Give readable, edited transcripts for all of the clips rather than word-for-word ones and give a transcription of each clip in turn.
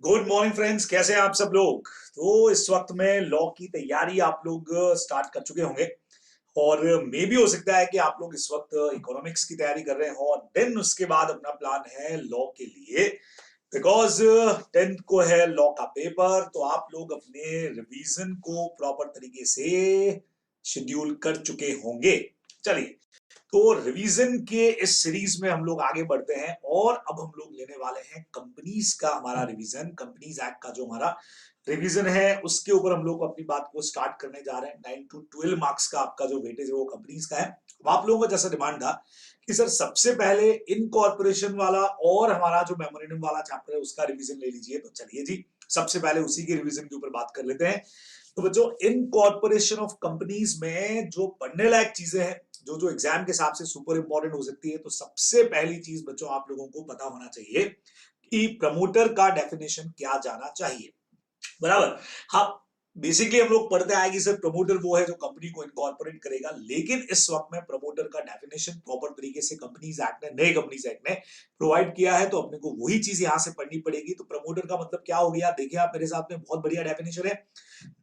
Good morning friends, कैसे हैं आप सब लोग। तो इस वक्त में लॉ की तैयारी आप लोग स्टार्ट कर चुके होंगे और मे भी हो सकता है कि आप लोग इस वक्त इकोनॉमिक्स की तैयारी कर रहे हो और देन उसके बाद अपना प्लान है लॉ के लिए। बिकॉज 10th को है लॉ का पेपर, तो आप लोग अपने रिवीजन को प्रॉपर तरीके से शेड्यूल कर चुके होंगे। चलिए, तो रिवीजन के इस सीरीज में हम लोग आगे बढ़ते हैं और अब हम लोग लेने वाले हैं कंपनीज का हमारा रिवीजन। कंपनीज एक्ट का जो हमारा रिवीजन है उसके ऊपर हम लोग अपनी बात को स्टार्ट करने जा रहे हैं। 9 to 12 मार्क्स का आपका जो वेटेज है वो कंपनीज का है। अब आप लोगों का जैसा डिमांड था कि सर सबसे पहले इनकॉर्पोरेशन वाला और हमारा जो मेमोरेंडम वाला चैप्टर है उसका रिवीजन ले लीजिए, तो चलिए जी सबसे पहले उसी के रिवीजन के ऊपर बात कर लेते हैं। तो बच्चों, इनकॉर्पोरेशन ऑफ कंपनीज में जो पढ़ने लायक चीजें हैं, जो जो एग्जाम के हिसाब से सुपर इंपॉर्टेंट हो सकती है, तो सबसे पहली चीज बच्चों आप लोगों को पता होना चाहिए कि प्रमोटर का डेफिनेशन क्या जाना चाहिए। बराबर। हाँ, बेसिकली हम लोग पढ़ते आए कि सर प्रमोटर वो है जो कंपनी को इनकॉर्पोरेट करेगा, लेकिन इस वक्त में प्रमोटर का डेफिनेशन प्रॉपर तरीके से कंपनीज एक्ट ने, नए कंपनीज एक्ट ने प्रोवाइड किया है, तो अपने को वही चीज यहां से पढ़नी पड़ेगी। तो प्रमोटर का मतलब क्या हो गया, देखिए आप मेरे साथ में, बहुत बढ़िया डेफिनेशन है।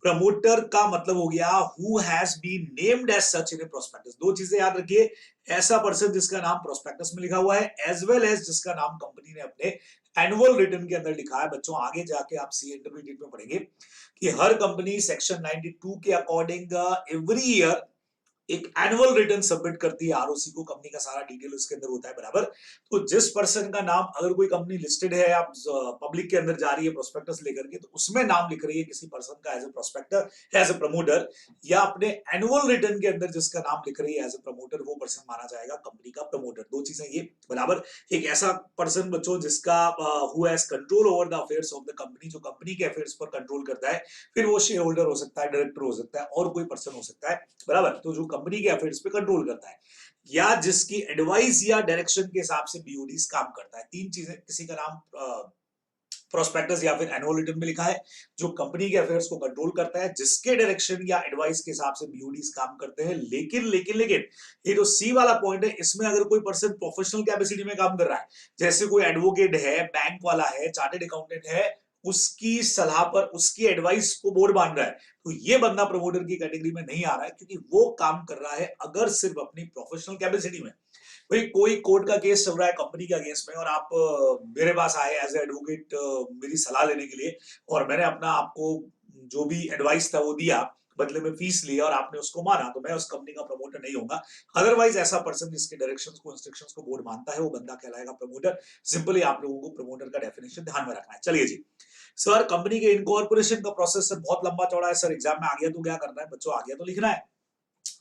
प्रमोटर का मतलब हो गया who has been named as such in a prospectus. दो चीजें याद रखिए, ऐसा पर्सन जिसका नाम प्रोस्पेक्टस में लिखा हुआ है, एज वेल एज जिसका नाम कंपनी ने अपने एनुअल रिटर्न के अंदर लिखा है। बच्चों आगे जाके आप सी इंटरमीडिएट में पढ़ेंगे कि हर कंपनी सेक्शन 92 के अकॉर्डिंग एवरी ईयर एक एनुअल रिटर्न सबमिट करती है आरओसी को। कंपनी का सारा डिटेल उसके अंदर होता है। बराबर। तो जिस पर्सन का नाम, अगर कोई कंपनी लिस्टेड है, आप पब्लिक के अंदर जा रही है प्रोस्पेक्टस लेकर के, तो उसमें नाम लिख रही है किसी पर्सन का as a prospector, as a promoter, या अपने एनुअल रिटर्न के अंदर जिसका नाम लिख रही है एज ए प्रमोटर, वो पर्सन माना जाएगा कंपनी का प्रमोटर। दो चीजें ये। बराबर। एक ऐसा पर्सन बच्चों जिसका who has control over the affairs of the company, जो कंपनी के अफेयर्स पर कंट्रोल करता है, फिर वो शेयर होल्डर हो सकता है, डायरेक्टर हो सकता है, और कोई पर्सन हो सकता है। बराबर। तो जो कंपनी के अफेयर्स पे कंट्रोल करता है या जिसकी एडवाइस या डायरेक्शन के हिसाब से बीओडीज काम करता है। तीन चीजें, किसी का नाम प्रोस्पेक्टस या फिर एनुअल रिटर्न में लिखा है, जो कंपनी के अफेयर्स को कंट्रोल करता है, जिसके डायरेक्शन या एडवाइस के हिसाब से बीओडीज काम करते हैं। लेकिन लेकिन लेकिन ये जो सी वाला पॉइंट है, इसमें अगर कोई पर्सन प्रोफेशनल कैपेसिटी में काम कर रहा है, जैसे कोई एडवोकेट है, बैंक वाला है, चार्टेड अकाउंटेंट है, उसकी सलाह पर, उसकी एडवाइस को बोर्ड मान रहा है, तो ये बंदा प्रमोटर की कैटेगरी में नहीं आ रहा है, क्योंकि वो काम कर रहा है अगर सिर्फ अपनी प्रोफेशनल कैपेसिटी में। भाई कोई कोर्ट का केस चल रहा है कंपनी के अगेंस्ट में और आप मेरे पास आए एज ए एडवोकेट मेरी सलाह लेने के लिए, और मैंने अपना आपको जो भी एडवाइस था वो दिया, बदले में फीस लिया और आपने उसको माना, तो मैं उस कंपनी का प्रमोटर नहीं होगा। अदरवाइज ऐसा पर्सन जिसके डायरेक्शंस को, इंस्ट्रक्शंस को बोर्ड मानता है, वो बंदा कहलाएगा प्रमोटर। सिंपली आप लोगों को प्रमोटर का डेफिनेशन ध्यान में रखना है। चलिए जी सर, कंपनी के इनकॉर्पोरेशन का प्रोसेस सर बहुत लंबा चौड़ा है। सर एग्जाम में आ गया तो क्या करना है बच्चों, आ गया तो लिखना है।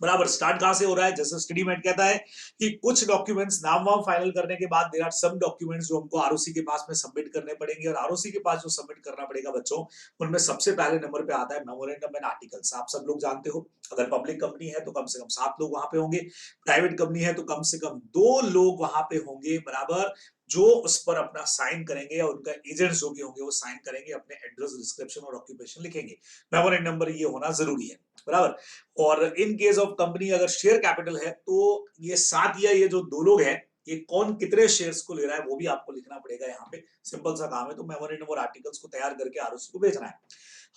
बराबर। स्टार्ट कहां से हो रहा है, जैसे स्टडीमेट कहता है कि कुछ डॉक्यूमेंट्स नाम वाम फाइनल करने के बाद देयर आर सम डॉक्यूमेंट्स जो हमको आरओसी के पास में सबमिट करने पड़ेंगे, और आरओसी के पास जो सबमिट करना पड़ेगा बच्चों, उनमें सबसे पहले नंबर पे आता है मेमोरेंडम एंड आर्टिकल्स। आप सब लोग जानते हो, अगर पब्लिक कंपनी है तो कम से कम 7 लोग वहां पे होंगे, प्राइवेट कंपनी है तो कम से कम 2 लोग वहां पे होंगे। बराबर। जो उस पर अपना साइन करेंगे, या उनका एजेंट्स जो भी होंगे वो साइन करेंगे, अपने एड्रेस, डिस्क्रिप्शन और ऑक्यूपेशन लिखेंगे। मेमोरेंडम नंबर ये होना जरूरी है। बराबर। और इन केस ऑफ कंपनी अगर शेयर कैपिटल है, तो ये 7 या ये जो 2 लोग हैं, ये कौन कितने शेयर्स को ले रहा है वो भी आपको लिखना पड़ेगा यहाँ पे। सिंपल सा काम है। तो मेमोरेंडम और आर्टिकल्स को तैयार करके आरओसी को भेजना है।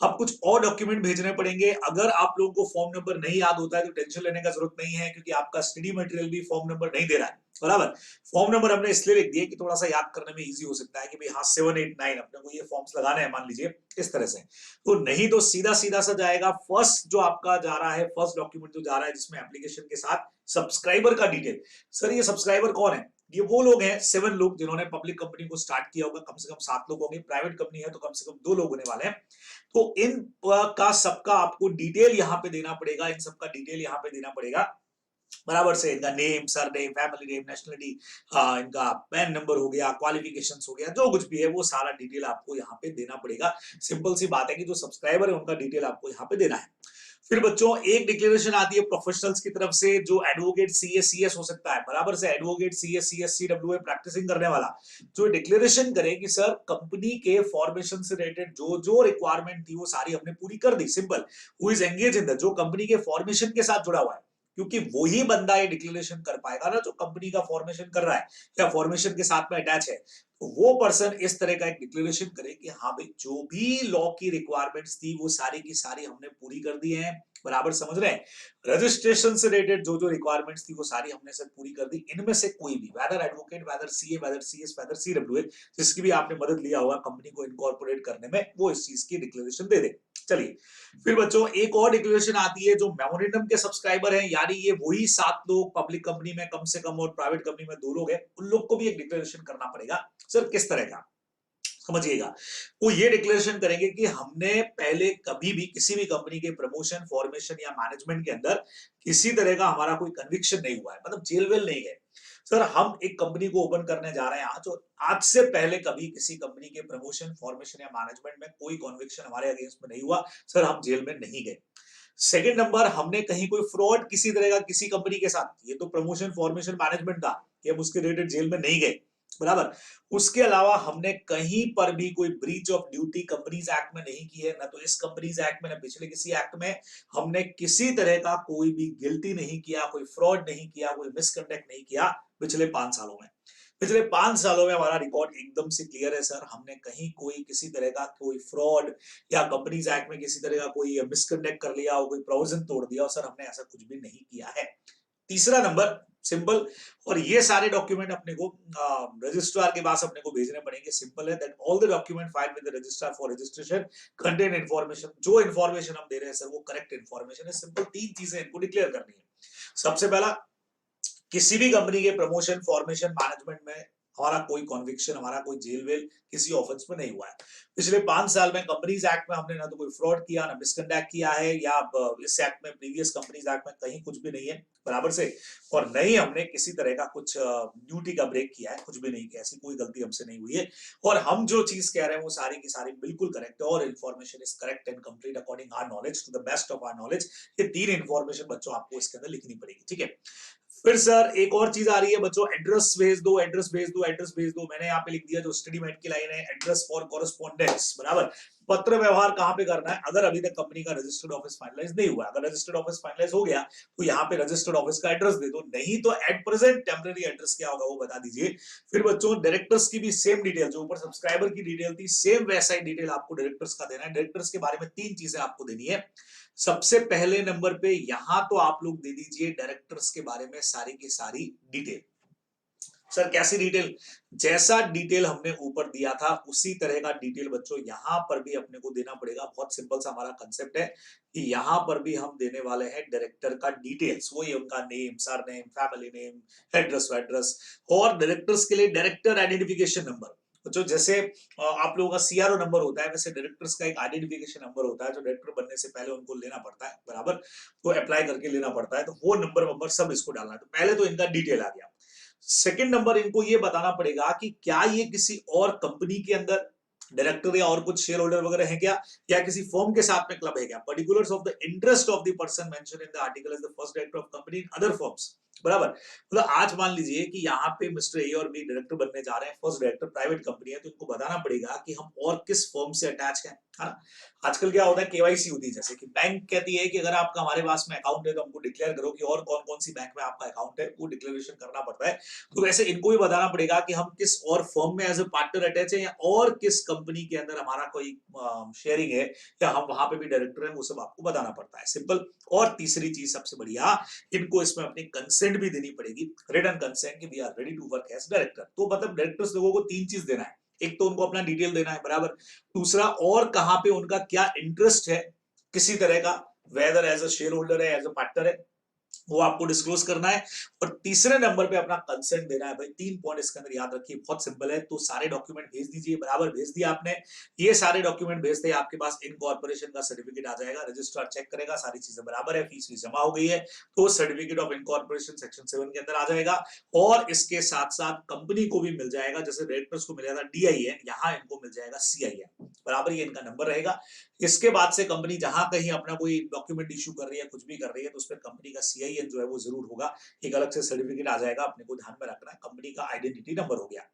अब कुछ और डॉक्यूमेंट भेजने पड़ेंगे। अगर आप लोगों को फॉर्म नंबर नहीं याद होता है तो टेंशन लेने का जरूरत नहीं है, क्योंकि आपका स्टडी मटेरियल भी फॉर्म नंबर नहीं दे रहा है। बराबर। फॉर्म नंबर हमने इसलिए लिख दिए कि थोड़ा सा याद करने में इजी हो सकता है कि भाई हाँ 7 8 9 अपने को ये फॉर्म्स लगाने हैं, मान लीजिए इस तरह से। तो नहीं तो सीधा सीधा सा जाएगा। फर्स्ट जो आपका जा रहा है, फर्स्ट डॉक्यूमेंट जो जा रहा है जिसमें एप्लीकेशन के साथ सब्सक्राइबर का डिटेल। सर ये सब्सक्राइबर कौन है, ये वो लोग हैं 7 लोग जिन्होंने पब्लिक कंपनी को स्टार्ट किया होगा। कम से कम 7 लोग होंगे, प्राइवेट कंपनी है तो कम से कम 2 लोग होने वाले हैं। तो इन का सबका आपको डिटेल यहाँ पे देना पड़ेगा, इन सबका डिटेल यहाँ पे देना पड़ेगा। बराबर से इनका name, sir name, family name, nationality, इनका पैन नंबर हो गया, क्वालिफिकेशंस हो गया, जो कुछ भी है वो सारा डिटेल आपको यहाँ पे देना पड़ेगा। सिंपल सी बात है कि जो सब्सक्राइबर है उनका डिटेल आपको यहाँ पे देना है। फिर बच्चों एक डिक्लेरेशन आती है प्रोफेशनल्स की तरफ से, जो एडवोकेट सीएस हो सकता है। बराबर से एडवोकेट सीएस सीडब्ल्यूए प्रैक्टिसिंग करने वाला जो डिक्लेरेशन करे कि सर कंपनी के फॉर्मेशन से रिलेटेड जो जो रिक्वायरमेंट थी वो सारी हमने पूरी कर दी। Simple. Who is engage in the, जो कंपनी के फॉर्मेशन के साथ जुड़ा हुआ है, क्योंकि वही बंदा ये डिक्लेरेशन कर पाएगा ना जो कंपनी का फॉर्मेशन कर रहा है या फॉर्मेशन के साथ में अटैच है। वो पर्सन इस तरह का एक डिक्लेरेशन करे कि हाँ भाई जो भी लॉ की रिक्वायरमेंट्स थी वो सारी की सारी हमने पूरी कर दी हैं, बराबर समझ रहे हैं। रजिस्ट्रेशन से रिलेटेड जो जो रिक्वायरमेंट्स थी वो सारी हमने सब पूरी कर दी। इनमें से कोई भी whether advocate, whether CA, whether CS, whether CWA, जिसकी भी आपने मदद लिया होगा कंपनी को इनकॉर्पोरेट करने में, वो इस चीज की डिक्लेरेशन दे दे। चलिए फिर बच्चों एक और डिक्लेरेशन आती है जो मेमोरेंडम के सब्सक्राइबर हैं, यानी ये वही 7 लोग पब्लिक कंपनी में कम से कम और प्राइवेट कंपनी में 2 लोग हैं, उन लोग को भी एक डिक्लेरेशन करना पड़ेगा। सर किस तरह का, समझिएगा। वो ये डिक्लेरेशन करेंगे कि हमने पहले कभी भी किसी भी कंपनी के प्रमोशन, फॉर्मेशन या मैनेजमेंट के अंदर किसी तरह का हमारा कोई कन्विक्शन नहीं हुआ है, मतलब जेल वेल नहीं गए। सर हम एक कंपनी को ओपन करने जा रहे हैं आज, और आज से पहले कभी किसी कंपनी के प्रमोशन, फॉर्मेशन या मैनेजमेंट में कोई कन्विक्शन हमारे अगेंस्ट में नहीं हुआ। सर हम जेल में नहीं गए। सेकंड नंबर, हमने कहीं कोई फ्रॉड किसी तरह का किसी कंपनी के साथ, ये तो प्रमोशन, फॉर्मेशन, मैनेजमेंट था, कि हम उसके रिलेटेड जेल में नहीं गए, बराबर। उसके अलावा हमने कहीं पर भी कोई breach of duty companies act में नहीं की है, ना तो इस कंपनीज एक्ट में, ना पिछले किसी एक्ट में। हमने किसी तरह का कोई भी गिल्टी नहीं किया, कोई फ्रॉड नहीं किया, कोई मिसकंडक्ट नहीं किया पिछले 5 सालों में। पिछले 5 सालों में हमारा रिकॉर्ड एकदम से क्लियर है सर, हमने कहीं कोई किसी तरह का कोई फ्रॉड या कंपनीज एक्ट में किसी तरह का कोई मिसकंडक्ट कर लिया हो, कोई प्रोविजन तोड़ दिया हो, सर हमने ऐसा कुछ भी नहीं किया है। तीसरा नंबर, सिंपल, और ये सारे डॉक्यूमेंट अपने को रजिस्ट्रार के पास अपने को भेजने पड़ेंगे। सिंपल है that all the document filed with the registrar for registration contain information, जो इन्फॉर्मेशन हम दे रहे हैं सर वो करेक्ट इन्फॉर्मेशन है। सिंपल 3 चीजें इनको डिक्लेयर करनी है। सबसे पहला, किसी भी कंपनी के प्रमोशन, फॉर्मेशन, मैनेजमेंट में हमारा कोई कॉन्विक्शन, हमारा कोई जेल वेल किसी ऑफेंस में नहीं हुआ है। पिछले 5 साल में कंपनीज एक्ट में हमने ना तो कोई फ्रॉड किया, ना मिसकंडक्ट किया है, या इस एक्ट में, प्रीवियस कंपनीज एक्ट में कहीं कुछ भी नहीं है, बराबर से। और नहीं हमने किसी तरह का कुछ ड्यूटी का ब्रेक किया है, कुछ भी नहीं किया, ऐसी कोई गलती हमसे नहीं हुई है। और हम जो चीज कह रहे हैं वो सारी की सारी बिल्कुल करेक्ट है, और information is correct and complete according our knowledge to the best of our knowledge. ये 3 इन्फॉर्मेशन बच्चों आपको इसके अंदर लिखनी पड़ेगी, ठीक है। फिर सर एक और चीज आ रही है बच्चों, एड्रेस भेज दो, एड्रेस भेज दो, एड्रेस भेज दो। मैंने यहाँ पे लिख दिया जो स्टडी मेट की लाइन है, एड्रेस फॉर कॉरेस्पॉन्डेंस, बराबर। पत्र व्यवहार कहाँ पे करना है, अगर अभी तक कंपनी का रजिस्टर्ड ऑफिस फाइनलाइज नहीं हुआ। अगर रजिस्टर्ड ऑफिस फाइनलाइज हो गया तो यहाँ पे रजिस्टर्ड ऑफिस का एड्रेस दे दो, नहीं तो एट प्रेजेंट टेम्पररी एड्रेस क्या होगा वो बता दीजिए। फिर बच्चों डायरेक्टर्स की भी सेम डिटेल, जो ऊपर सब्सक्राइबर की डिटेल थी, सेम वैसा ही डिटेल आपको डायरेक्टर्स का देना है। डायरेक्टर्स के बारे में 3 चीजें आपको देनी है। सबसे पहले नंबर पे यहां तो आप लोग दे दीजिए डायरेक्टर्स के बारे में सारी की सारी डिटेल। सर कैसी डिटेल, जैसा डिटेल हमने ऊपर दिया था उसी तरह का डिटेल बच्चों यहां पर भी अपने को देना पड़ेगा। बहुत सिंपल सा हमारा कंसेप्ट है कि यहां पर भी हम देने वाले हैं डायरेक्टर का डिटेल्स, वही उनका name, surname, family name, address address. और डायरेक्टर्स के लिए डायरेक्टर आइडेंटिफिकेशन नंबर, जो जैसे आप लोगों का सीआरओ नंबर होता है, वैसे डायरेक्टर्स का एक आइडेंटिफिकेशन नंबर होता है जो डायरेक्टर बनने से पहले उनको लेना पड़ता है, बराबर। तो अप्लाई करके लेना पड़ता है, तो वो नंबर सब इसको डालना है। तो पहले तो इनका डिटेल आ गया। सेकंड नंबर, इनको ये बताना पड़ेगा कि क्या ये किसी और कंपनी के अंदर डायरेक्टर या और कुछ शेयर होल्डर वगैरह है क्या, या किसी फर्म के साथ में क्लब है क्या। Particulars of the interest of the person mention in the article as the first director of company in other firms, बराबर। मतलब आज मान लीजिए कि यहाँ पे मिस्टर ए और बी डायरेक्टर बनने जा रहे हैं, फर्स्ट डायरेक्टर प्राइवेट कंपनी है, तो इनको बताना पड़ेगा कि हम और किस फर्म से अटैच हैं, है ना। आजकल क्या होता है, केवाईसी होती है, जैसे कि बैंक कहती है कि अगर आपका हमारे पास में अकाउंट है तो हमको डिक्लेयर करो कि और कौन कौन सी बैंक में आपका अकाउंट है, वो डिक्लेरेशन करना पड़ता है। तो वैसे इनको भी बताना पड़ेगा कि हम किस और फर्म में एज ए पार्टनर अटैच है, या और किस कंपनी के अंदर हमारा कोई शेयरिंग है, या हम वहां पे भी डायरेक्टर हैं, वो सब आपको बताना पड़ता है, सिंपल। और तीसरी चीज सबसे बढ़िया, इनको इसमें अपनी कंसेंट भी देनी पड़ेगी, रिटन कंसेंट कि we are ready to work as director. तो मतलब डायरेक्टर्स लोगों को 3 चीज देना है। एक तो उनको अपना डिटेल देना है, बराबर। दूसरा, और कहां पे उनका क्या इंटरेस्ट है किसी तरह का, whether as a shareholder है, एज अ पार्टनर है, वो आपको डिस्क्लोज करना है। और तीसरे नंबर पे अपना कंसेंट देना है। भाई 3 पॉइंट इसके अंदर याद रखिए, बहुत सिंपल है। तो सारे डॉक्यूमेंट भेज दीजिए, बराबर भेज दिया आपने। ये सारे डॉक्यूमेंट भेजते ही आपके पास इनकॉर्पोरेशन का सर्टिफिकेट आ जाएगा, रजिस्ट्रार चेक करेगा, सारी चीजें बराबर है, फीस भी जमा हो गई है, तो सर्टिफिकेट ऑफ इनकॉर्पोरेशन सेक्शन 7 के अंदर आ जाएगा। और इसके साथ साथ कंपनी को भी मिल जाएगा, जैसे डायरेक्टर्स को मिला था DIN, यहाँ इनको मिल जाएगा CIN, बराबर। ये इनका नंबर रहेगा। इसके बाद से कंपनी जहां कहीं अपना कोई डॉक्यूमेंट इशू कर रही है, कुछ भी कर रही है, तो उस पर कंपनी का सीआईएन जो है वो जरूर होगा, एक अलग से सर्टिफिकेट आ जाएगा, अपने को ध्यान में रखना है, कंपनी का आइडेंटिटी नंबर हो गया।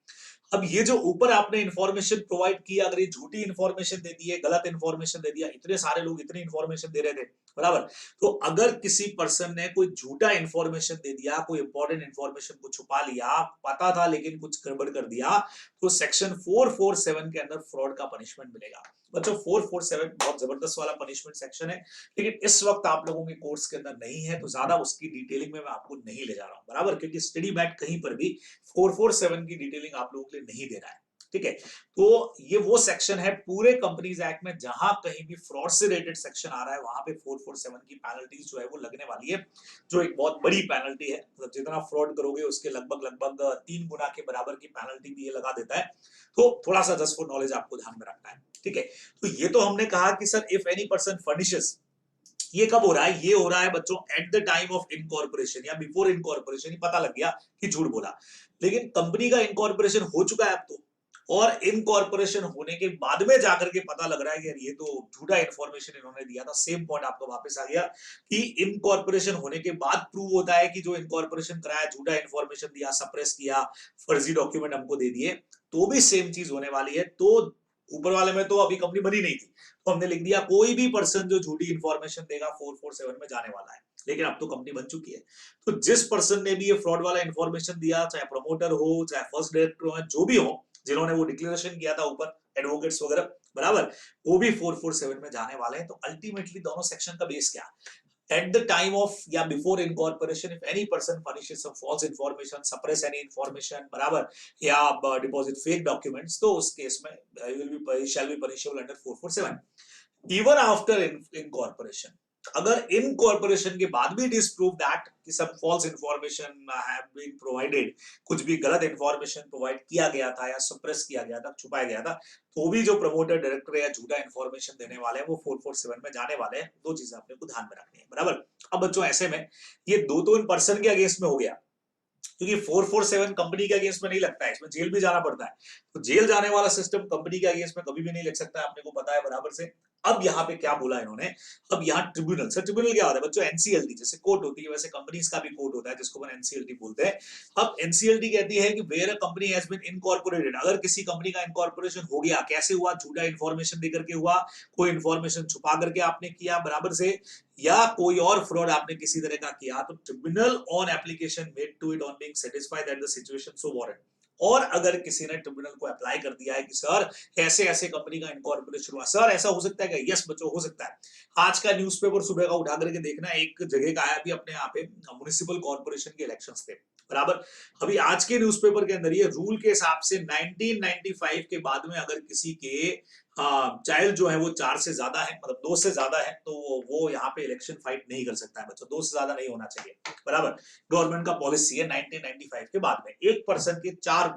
अब ये जो ऊपर आपने इंफॉर्मेशन प्रोवाइड किया, अगर ये झूठी इंफॉर्मेशन दे दी है, गलत इंफॉर्मेशन दे दिया, इतने सारे लोग इतनी इंफॉर्मेशन दे रहे थे, बराबर, तो अगर किसी पर्सन ने कोई झूठा इंफॉर्मेशन दे दिया, कोई इंपॉर्टेंट इंफॉर्मेशन को छुपा लिया, पता था लेकिन कुछ गड़बड़ कर दिया, तो सेक्शन 447 के अंदर फ्रॉड का पनिशमेंट मिलेगा। बच्चों 447 बहुत जबरदस्त वाला पनिशमेंट सेक्शन है, लेकिन इस वक्त आप लोगों के कोर्स के अंदर नहीं है, तो ज्यादा उसकी डिटेलिंग में मैं आपको नहीं ले जा रहा हूं, बराबर, क्योंकि स्टडी मैट कहीं पर भी 447 की डिटेलिंग आप लोगों के लिए नहीं दे रहा है। ठीक है, तो ये वो सेक्शन है पूरे कंपनीज एक्ट में, जहां कहीं भी फ्रॉड से रिलेटेड सेक्शन आ रहा है, वहां पे 447 की पेनल्टीज जो है वो लगने वाली है, जो एक बहुत बड़ी पेनल्टी है। मतलब जितना फ्रॉड करोगे उसके लगभग लगभग 3 गुना के बराबर की पेनल्टी भी ये लगा देता है। तो थोड़ा सा जस्ट फॉर नॉलेज आपको ध्यान में रखना है। ठीक है, तो ये तो हमने कहा कि sir if any person furnishes, ये कब हो रहा है? ये हो रहा है बच्चों at the time of incorporation या बिफोर इनकॉर्पोरेशन, ही पता लग गया कि झूठ बोला, लेकिन कंपनी का इनकॉर्पोरेशन हो चुका है अब तो, और इनकॉर्पोरेशन होने के बाद में जाकर के पता लग रहा है कि यार ये तो झूठा इंफॉर्मेशन इन्होंने दिया था। सेम पॉइंट आपको वापस आ गया कि इनकॉर्पोरेशन होने के बाद प्रूव होता है कि जो इनकॉर्पोरेशन कराया, झूठा इंफॉर्मेशन दिया, सप्रेस किया, फर्जी डॉक्यूमेंट हमको दे दिए, तो भी सेम चीज होने वाली है। तो ऊपर वाले में तो अभी कंपनी बनी नहीं थी, तो हमने लिख दिया कोई भी पर्सन जो झूठी इंफॉर्मेशन देगा 447 में जाने वाला है, लेकिन अब तो कंपनी बन चुकी है। तो जिस पर्सन ने भी ये फ्रॉड वाला इंफॉर्मेशन दिया, चाहे प्रमोटर हो, चाहे फर्स्ट डायरेक्टर हो, जो भी हो, जिन्होंने वो डिक्लेरेशन किया था ऊपर, एडवोकेट्स वगैरह, बराबर, वो भी 447 में जाने वाले हैं। तो अल्टीमेटली दोनों सेक्शन का बेस क्या? at the time of या before incorporation, if any person furnishes some false information, suppress any information, बराबर, या deposit fake documents, तो उस केस में shall be punishable under 447। even after incorporation, अगर इनकॉर्पोरेशन के बाद भी डिस्प्रूव दैट कि सब false information have been provided, कुछ भी गलत इंफॉर्मेशन प्रोवाइड किया गया था या सप्रेस किया गया था, छुपाया गया था, तो भी जो प्रमोटर डायरेक्टर या झूठा इंफॉर्मेशन देने वाले हैं वो 447 में जाने वाले हैं। दो चीजें आपने को ध्यान में रखनी है, बराबर। अब बच्चों ऐसे में ये दो तो इन पर्सन के अगेंस्ट में हो गया, क्योंकि 447 कंपनी के अगेंस्ट में नहीं लगता है, इसमें जेल भी जाना पड़ता है, तो जेल जाने वाला सिस्टम कंपनी के अगेंस्ट में कभी भी नहीं लग सकता है, आपने को पता है बराबर से। अब यहाँ पे क्या बोला इन्होंने, अब यहाँ ट्रिब्यूनल, सर ट्रिब्यूनल क्या होता है बच्चों? एनसीएलटी, जैसे कोर्ट होती है वैसे कंपनीज का भी कोर्ट होता है, जिसको अपन एनसीएलटी बोलते हैं। अब एनसीएलटी कहती है कि where a company has been incorporated, अगर किसी कंपनी का इनकॉर्पोरेशन हो गया, कैसे हुआ? झूठा इंफॉर्मेशन देकर के हुआ, कोई इंफॉर्मेशन छुपा करके आपने किया, बराबर से, या कोई और फ्रॉड आपने किसी तरह का किया, तो tribunal on application made to it on being satisfied that the situation so warrant, और अगर किसी ने ट्रिब्यूनल को अप्लाई कर दिया है कि सर ऐसे ऐसे कंपनी का इनकॉर्पोरेशन हुआ, सर ऐसा हो सकता है क्या? यस बच्चों, हो सकता है। आज का न्यूज़पेपर सुबह का उठा करके देखना, एक जगह का आया भी अपने यहाँ पे, म्युनिसिपल कॉर्पोरेशन के इलेक्शंस थे, बराबर। अभी आज के न्यूज़पेपर के अंदर ये रूल के हिसाब से 1995 के बाद में अगर किसी के चाइल्ड जो है वो 4 से ज्यादा है, मतलब 2 से ज्यादा है, तो वो यहाँ पे इलेक्शन फाइट नहीं कर सकता है बच्चों, 2 से ज्यादा नहीं होना चाहिए, बराबर। गवर्नमेंट का पॉलिसी है 1995 के बाद में। एक पर्सन के 4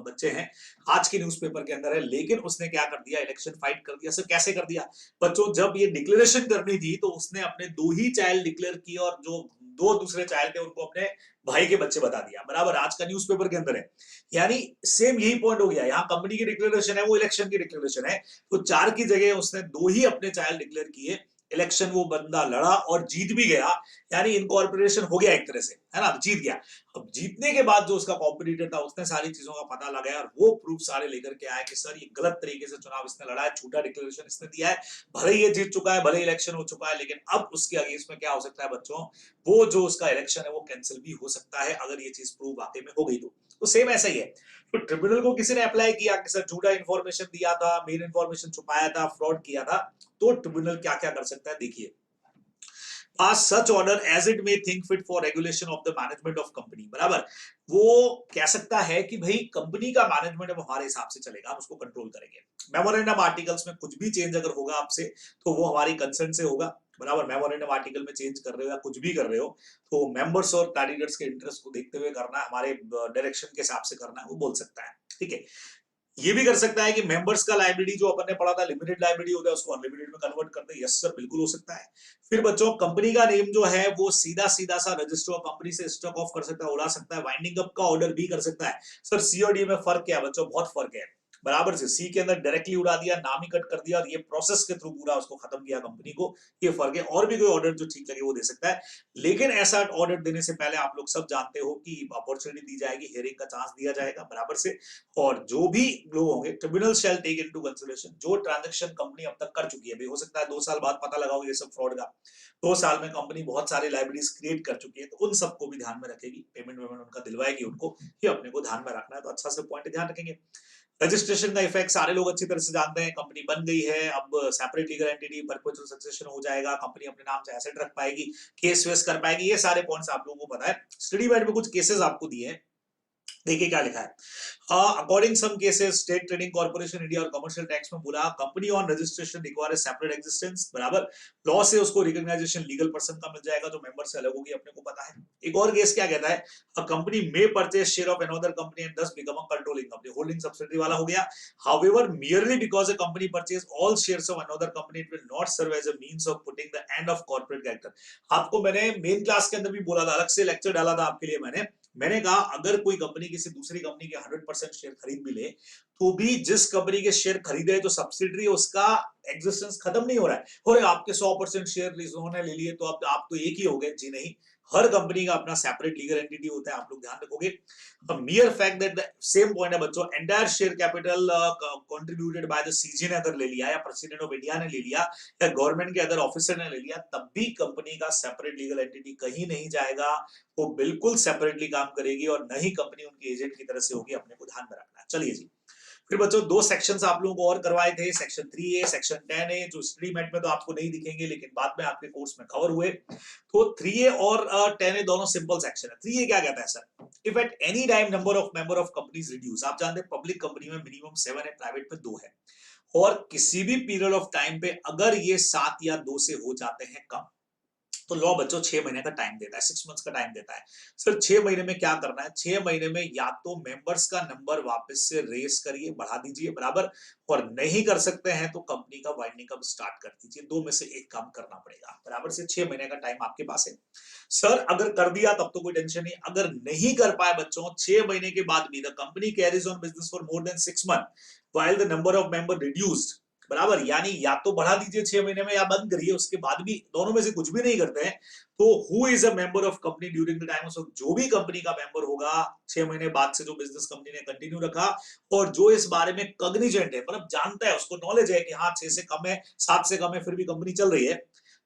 बच्चे हैं, आज के न्यूज़पेपर के अंदर है, लेकिन उसने क्या कर दिया? इलेक्शन फाइट कर दिया। सर कैसे कर दिया बच्चों? जब ये डिक्लेरेशन करनी थी तो उसने अपने 2 ही चाइल्ड डिक्लेयर किए, और जो 2 दूसरे चाइल्ड थे उनको अपने भाई के बच्चे बता दिया, बराबर। आज का न्यूज़पेपर के अंदर है, यानी सेम यही पॉइंट हो गया। यहाँ कंपनी की डिक्लेरेशन है, वो इलेक्शन की डिक्लेरेशन है, तो 4 की जगह उसने 2 ही अपने चाइल्ड डिक्लेयर किए, इलेक्शन वो बंदा लड़ा और जीत भी गया, यानी इनकॉर्पोरेशन हो गया एक तरह से, है ना, जीत गया। अब जीतने के बाद जो उसका कॉम्पिटिटर था उसने सारी चीजों का पता लगाया और वो प्रूफ सारे लेकर के आया कि सर ये गलत तरीके से चुनाव इसने लड़ा है, झूठा डिक्लेरेशन इसने दिया है, भले ही ये जीत चुका है, भले ही इलेक्शन हो चुका है, लेकिन अब उसके अगेंस्ट में क्या हो सकता है बच्चों? वो जो उसका इलेक्शन है वो कैंसिल भी हो सकता है, अगर ये चीज प्रूव वाकई में हो गई तो सेम ऐसा ही है। तो ट्रिब्यूनल को किसी ने अप्लाई किया कि सर झूठा इंफॉर्मेशन दिया था, मेन इंफॉर्मेशन छुपाया था, फ्रॉड किया था, तो ट्रिब्यूनल क्या क्या कर सकता है देखिए। pass such order as it may think fit for regulation of the management of company, बराबर। वो कह सकता है कि भाई कंपनी का मैनेजमेंट अब हमारे हिसाब से चलेगा, हम उसको कंट्रोल करेंगे। मेमोरेंडम आर्टिकल्स में कुछ भी चेंज अगर होगा आपसे तो वो हमारी कंसर्न से होगा, बराबर। मेमोरेंडम आर्टिकल में चेंज कर रहे हो या कुछ भी कर रहे हो तो मेंबर्स और कैंडिडेट्स के इंटरेस्ट को देखते हुए करना है, हमारे डायरेक्शन के हिसाब से करना है, वो बोल सकता है। ठीक है, ये भी कर सकता है कि मेंबर्स का लाइबिलिटी जो अपन ने पढ़ा था लिमिटेड लाइबिलिटी होता है उसको अनलिमिटेड में कन्वर्ट कर दे। यस सर, बिल्कुल हो सकता है। फिर बच्चों कंपनी का नेम जो है वो सीधा सीधा सा रजिस्टर ऑफ कंपनी से स्टॉक ऑफ कर सकता है, उड़ा सकता है, वाइंडिंग अप का ऑर्डर भी कर सकता है। सर सीओडी में फर्क क्या है बच्चों? बहुत फर्क है। बराबर से सी के अंदर डायरेक्टली उड़ा दिया, नाम ही कट कर दिया और ये प्रोसेस के थ्रू पूरा उसको खत्म किया कंपनी को, ये फर्क है। और भी कोई ऑर्डर जो ठीक लगे वो दे सकता है, लेकिन ऐसा ऑर्डर देने से पहले आप लोग सब जानते हो कि अपॉर्चुनिटी दी जाएगी, हियरिंग का चांस दिया जाएगा बराबर से। और जो भी लोग होंगे, tribunal shall take into consideration जो ट्रांजैक्शन कंपनी अब तक कर चुकी है, हो सकता है 2 साल बाद पता लगाओ ये सब फ्रॉड का, 2 साल में कंपनी बहुत सारे लाइबिलिटीज क्रिएट कर चुकी है, तो उन सबको भी ध्यान में रखेगी, पेमेंट वेमेंट उनका दिलवाएगी उनको, ये अपने को ध्यान में रखना है, तो अच्छा से पॉइंट ध्यान रखेंगे। रजिस्ट्रेशन का इफेक्ट सारे लोग अच्छी तरह से जानते हैं, कंपनी बन गई है, अब separate legal entity, perpetual succession हो जाएगा, कंपनी अपने नाम से एसेट रख पाएगी, केस वेस कर पाएगी, ये सारे पॉइंट्स आप लोगों को पता है। स्टडी गाइड में कुछ केसेस आपको दिए हैं, देखिए क्या लिखा है। According some cases state trading corporation India और कमर्शियल टैक्स में बोला company on registration require separate existence, बराबर, लॉ से उसको रिकॉग्नाइजेशन लीगल पर्सन का मिल जाएगा जो मेंबर से अलग होगी, अपने को पता है। एक और केस क्या कहता है, a company may purchase share of another company and thus become a controlling company, holding subsidiary वाला हो गया। However, merely because a company purchase all shares of another company, it will not serve as a means of putting the end of corporate character। आपको मैंने main class के अंदर भी बोला था, अलग से लेक्चर डाला था आपके लिए मैंने कहा अगर कोई कंपनी किसी दूसरी कंपनी के 100% शेयर खरीद भी ले, तो भी जिस कंपनी के शेयर खरीदे जो सब्सिडरी है उसका एग्जिस्टेंस खत्म नहीं हो रहा है। और आपके 100% शेयर उन्होंने ले लिए तो अब आप तो एक ही हो गए, जी नहीं, हर कंपनी का अपना सेपरेट लीगल एंटिटी होता है, आप लोग ध्यान रखोगे। मियर fact that the same point है बच्चों, entire share capital contributed by the CG ने अगर ले लिया या प्रेसिडेंट ऑफ इंडिया ने ले लिया या गवर्नमेंट के अदर ऑफिसर ने ले लिया, तब भी कंपनी का सेपरेट लीगल एंटिटी कहीं नहीं जाएगा, वो बिल्कुल सेपरेटली काम करेगी और नहीं कंपनी उनके एजेंट की तरह से होगी, अपने को ध्यान में रखना है। चलिए जी, फिर बच्चों 2 सेक्शंस आप लोगों को और करवाए थे, सेक्शन 3A सेक्शन 10A, जो स्टडी मेट में तो आपको नहीं दिखेंगे लेकिन बाद में आपके कोर्स में कवर हुए। तो 3A और 10A दोनों सिंपल सेक्शन है। 3A क्या कहता है sir, if at any time number of member of companies reduce, आप जानते हैं पब्लिक कंपनी में मिनिमम 7 है, प्राइवेट में 2 है, और किसी भी पीरियड ऑफ टाइम पे अगर ये 7 या 2 से हो जाते हैं कम, तो लॉ बच्चों 6 महीने का टाइम देता है, 6 मंथ्स का टाइम देता है। सर 6 महीने में क्या करना है, 6 महीने में या तो मेंबर्स का नंबर वापस से रेस करिए, बढ़ा दीजिए, बराबर, और नहीं कर सकते हैं तो कंपनी का वाइंडिंग अप स्टार्ट कर दीजिए, 2 में से एक काम करना पड़ेगा, बराबर से 6 महीने का टाइम आपके पास है। सर अगर कर दिया तब तो कोई टेंशन नहीं, अगर नहीं कर पाए बच्चों 6 महीने के बाद भी the company carries on business for more than 6 month while the number of member reduced, बराबर, यानी या तो बढ़ा दीजिए 6 महीने में या बंद करिए, उसके बाद भी दोनों में से कुछ भी नहीं करते हैं, तो who is a member of company during the time of, जो भी कंपनी का मेंबर होगा 6 महीने बाद से जो बिजनेस कंपनी ने कंटिन्यू रखा और जो इस बारे में कॉग्निजेंट है, मतलब जानता है, उसको नॉलेज है कि हाँ 6 से कम है, 7 से कम है, फिर भी कंपनी चल रही है,